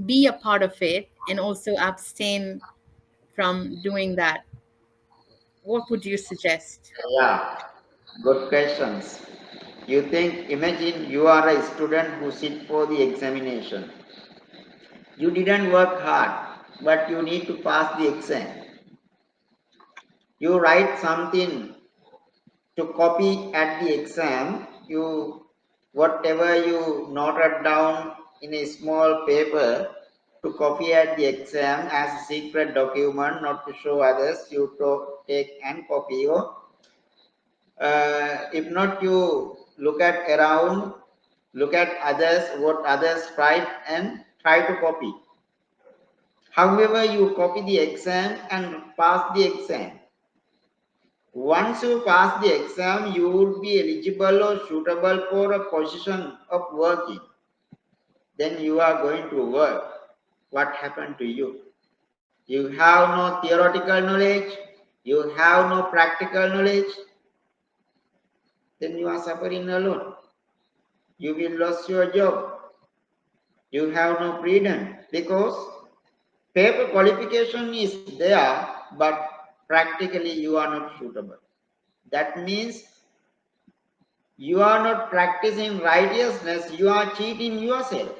be a part of it and also abstain from doing that? What would you suggest? Yeah, good questions. You think, imagine you are a student who sit for the examination. You didn't work hard, but you need to pass the exam. You write something to copy at the exam. You whatever you noted down in a small paper, to copy at the exam as a secret document, not to show others. You to take and copy. If not, you look at around, look at others, what others write, and try to copy. However, you copy the exam and pass the exam. Once you pass the exam, you would be eligible or suitable for a position of working. Then you are going to work. What happened to you? You have no theoretical knowledge, you have no practical knowledge, then you are suffering alone. You will lose your job. You have no freedom because paper qualification is there, but practically you are not suitable. That means you are not practicing righteousness, you are cheating yourself.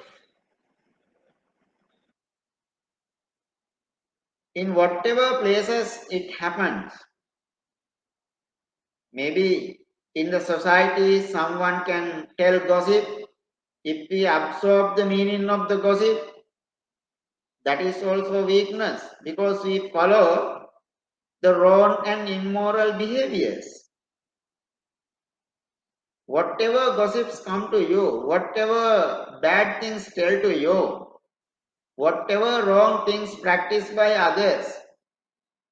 In whatever places it happens, maybe in the society someone can tell gossip. If we absorb the meaning of the gossip, that is also weakness because we follow the wrong and immoral behaviors. Whatever gossips come to you, whatever bad things tell to you, whatever wrong things practiced by others,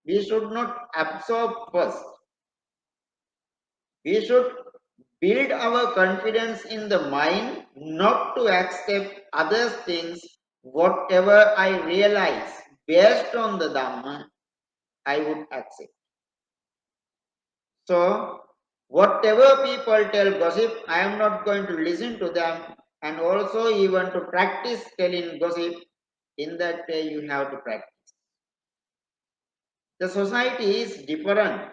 we should not absorb first. We should build our confidence in the mind not to accept other things. Whatever I realize based on the Dhamma, I would accept. So, whatever people tell gossip, I am not going to listen to them, and also even to practice telling gossip. In that way, you have to practice. The society is different.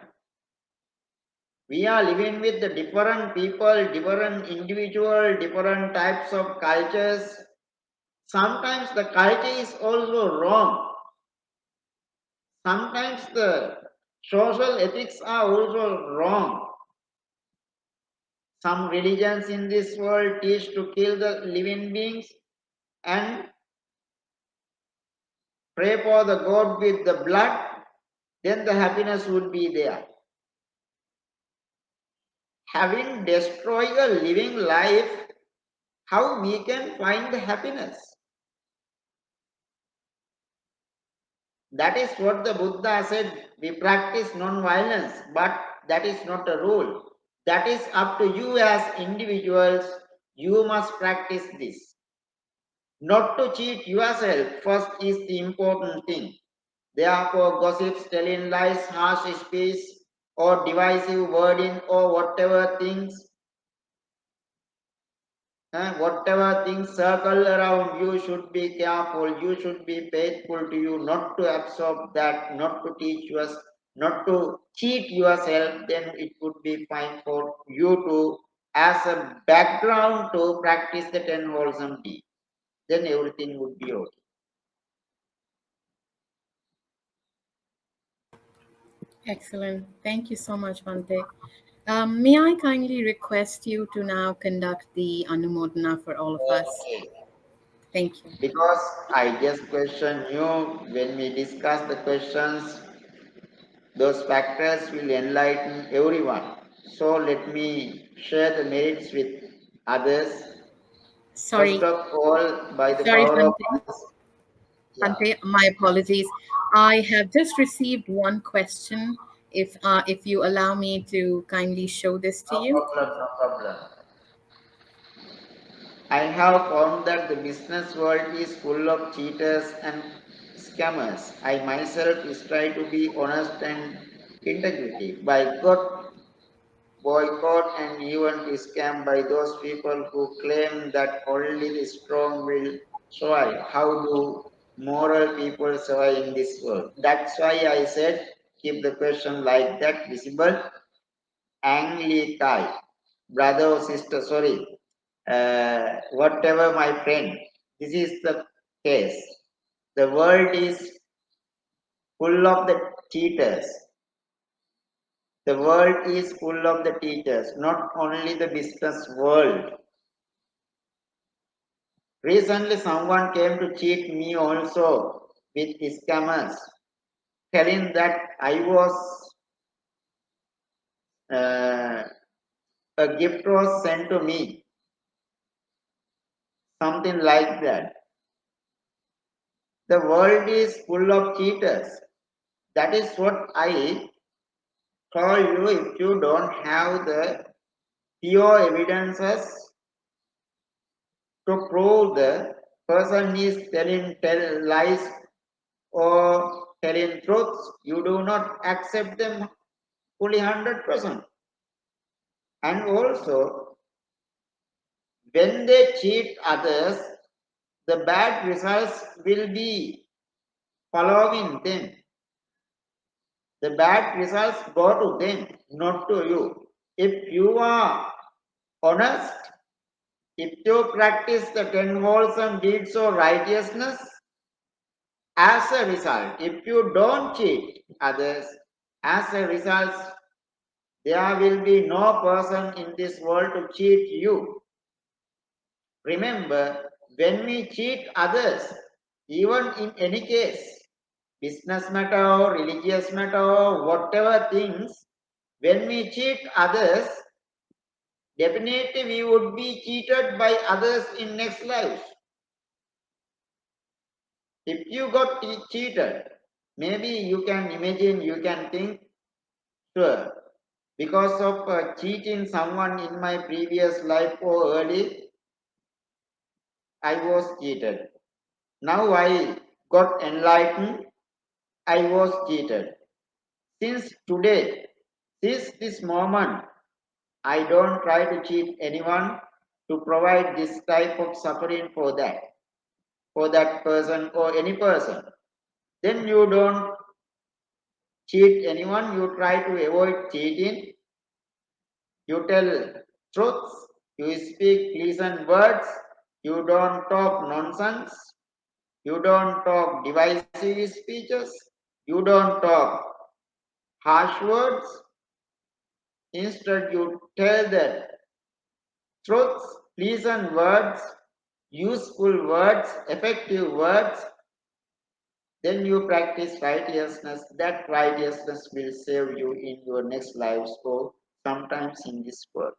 We are living with the different people, different individual, different types of cultures. Sometimes the culture is also wrong. Sometimes the social ethics are also wrong. Some religions in this world teach to kill the living beings and pray for the God with the blood, then the happiness would be there. Having destroyed a living life, how we can find the happiness? That is what the Buddha said. We practice non-violence, but that is not a rule. That is up to you as individuals. You must practice this. Not to cheat yourself first is the important thing. Therefore, gossips, telling lies, harsh speech, or divisive wording, or whatever things circle around, you should be careful. You should be faithful to you, not to absorb that, not to teach us, not to cheat yourself. Then it would be fine for you to, as a background, to practice the 10 wholesome deeds. Then everything would be okay. Excellent. Thank you so much, Bhante. May I kindly request you to now conduct the Anumodana for all of us? Okay. Thank you. Because I just question you when we discuss the questions, those factors will enlighten everyone. So let me share the merits with others. First Sorry, of all, by the sorry, power of Bhante. others, yeah, Bhante, my apologies. I have just received one question. If you allow me to kindly show this to no you. problem, no problem. I have found that the business world is full of cheaters and scammers. I myself strive to be honest and integrity. By God, boycott and even to scam by those people who claim that only the strong will survive. How do moral people survive in this world? That's why I said keep the question like that visible. Ang Li Tai, brother or sister, sorry, whatever my friend, this is the case. The world is full of the cheaters. The world is full of the teachers, not only the business world. Recently, someone came to cheat me also with scammers, telling that I was a gift was sent to me, something like that. The world is full of cheaters. That is what I told you. If you don't have the pure evidences to prove the person is tell lies or telling truths, you do not accept them fully 100%. And also, when they cheat others, the bad results will be following them. The bad results go to them, not to you. If you are honest, if you practice the 10 wholesome deeds of righteousness, as a result, if you don't cheat others, as a result, there will be no person in this world to cheat you. Remember, when we cheat others, even in any case, business matter or religious matter or whatever things, when we cheat others, definitely we would be cheated by others in next life. If you got cheated, maybe you can imagine, you can think, sure, because of cheating someone in my previous life or early, I was cheated. Now I got enlightened, I was cheated. Since today, since this moment, I don't try to cheat anyone to provide this type of suffering for that person or any person. Then you don't cheat anyone, you try to avoid cheating, you tell truths, you speak pleasant words, you don't talk nonsense, you don't talk divisive speeches, you don't talk harsh words. Instead, you tell the truths, pleasant words, useful words, effective words. Then you practice righteousness. That righteousness will save you in your next lives or sometimes in this world.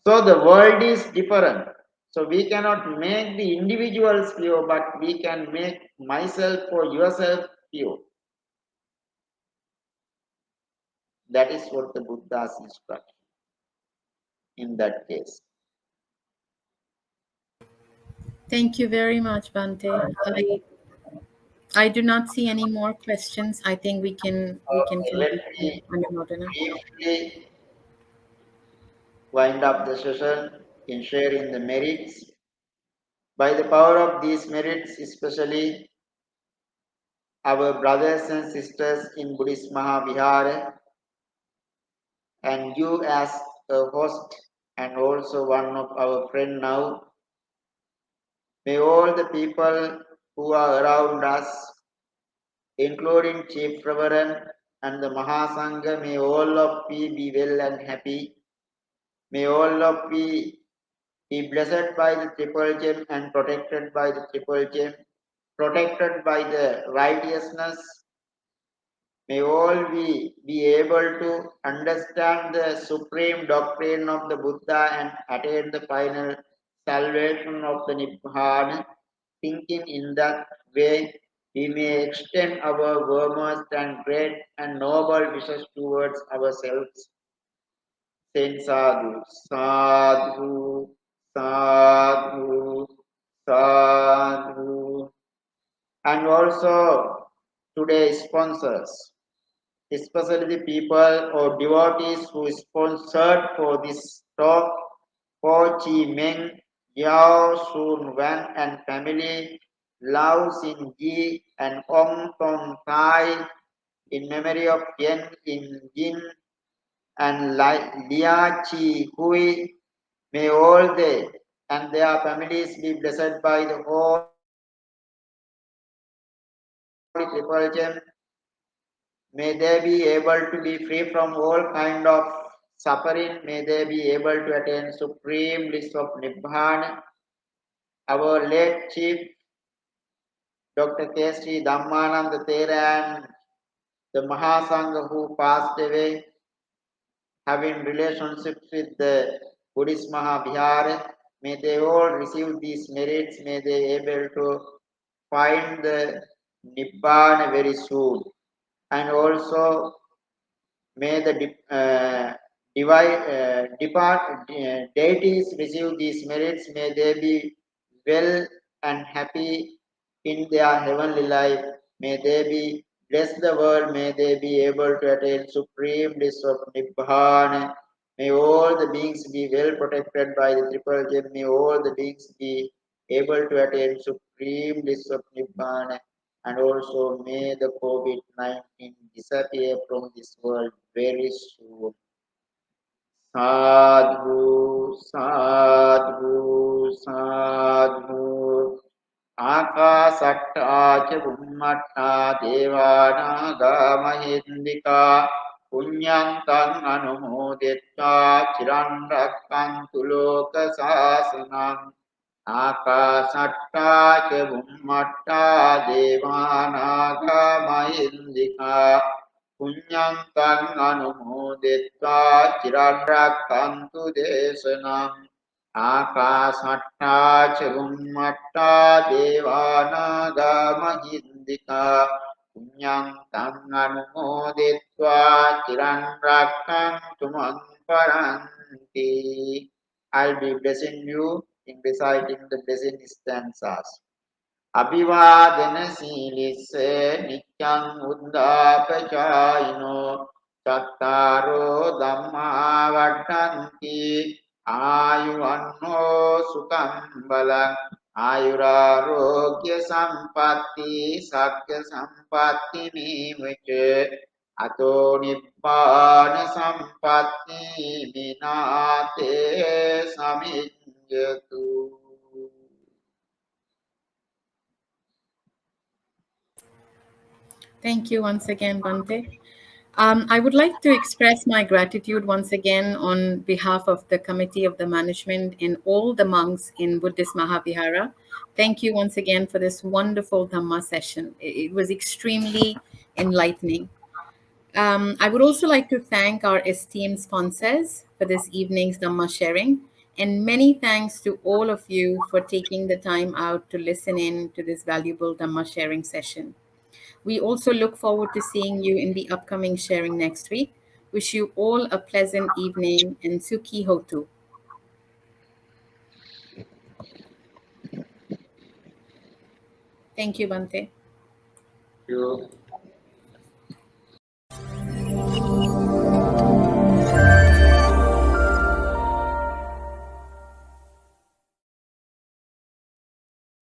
So the world is different. So we cannot make the individuals pure, but we can make myself or yourself pure. That is what the Buddha's instruction in that case. Thank you very much, Bante. I do not see any more questions. I think we can Let continue me under Modena. briefly wind up the session in sharing the merits. By the power of these merits, especially our brothers and sisters in Buddhist Mahavihara, and you as a host and also one of our friend now, may all the people who are around us, including Chief Reverend and the Mahasangha, may all of we be well and happy. May all of we be blessed by the triple gem and protected by the triple gem, protected by the righteousness. May all we be able to understand the supreme doctrine of the Buddha and attain the final salvation of the Nibbana. Thinking in that way, we may extend our warmest and great and noble wishes towards ourselves. Saying sadhu, sadhu, sadhu, sadhu. And also today's sponsors, especially the people or devotees who sponsored for this talk, for Chee Ming, Yao Sun Wan and family, Lau Sin Yee and Ong Ton Tai, in memory of Yen Yin Ying and Liau Chee Hui. May all they and their families be blessed by the Holy Triple Gem. May they be able to be free from all kind of suffering. May they be able to attain supreme bliss of Nibbana. our late chief Dr. K.C. Dhammananda Thera and the Mahasangha who passed away, having relationships with the Buddhist Mahavihara, may they all receive these merits, may they able to find the Nibbana very soon. And also may the deities receive these merits. May they be well and happy in their heavenly life. May they be bless the world. May they be able to attain supreme bliss of Nibbana. May all the beings be well protected by the triple gem. May all the beings be able to attain supreme bliss of Nibbana. And also may the COVID-19 disappear from this world very soon. Sadhu, sadhu, sadhu. Akasatта ca bummatta devanaga mahindika punyantang anumodetta chiran rakkantu loka sasanam. Akasattaa ca bummattaa devanaga mahindika punyantang anumodetva chiran rakkantu desanam. Akasattaa ca bummattaa devanaga mahindika punyantang anumodetva chiran rakkantu man paranti. I'll be blessing you in reciting the blessing stanzas. Abhivadana silisse nityam uddapachayino chattaro dhamma vaddhanti ayuvanno sukham balang ayurarogya sampatti sakya sampatti nivache ato nibbana sampatti minate samijjatu. Thank you once again, Bhante. I would like to express my gratitude once again on behalf of the Committee of the Management and all the monks in Buddhist Mahavihara. Thank you once again for this wonderful Dhamma session. It was extremely enlightening. I would also like to thank our esteemed sponsors for this evening's Dhamma sharing. And many thanks to all of you for taking the time out to listen in to this valuable Dhamma sharing session. We also look forward to seeing you in the upcoming sharing next week. Wish you all a pleasant evening and Suki Hotu. Thank you, Bante. You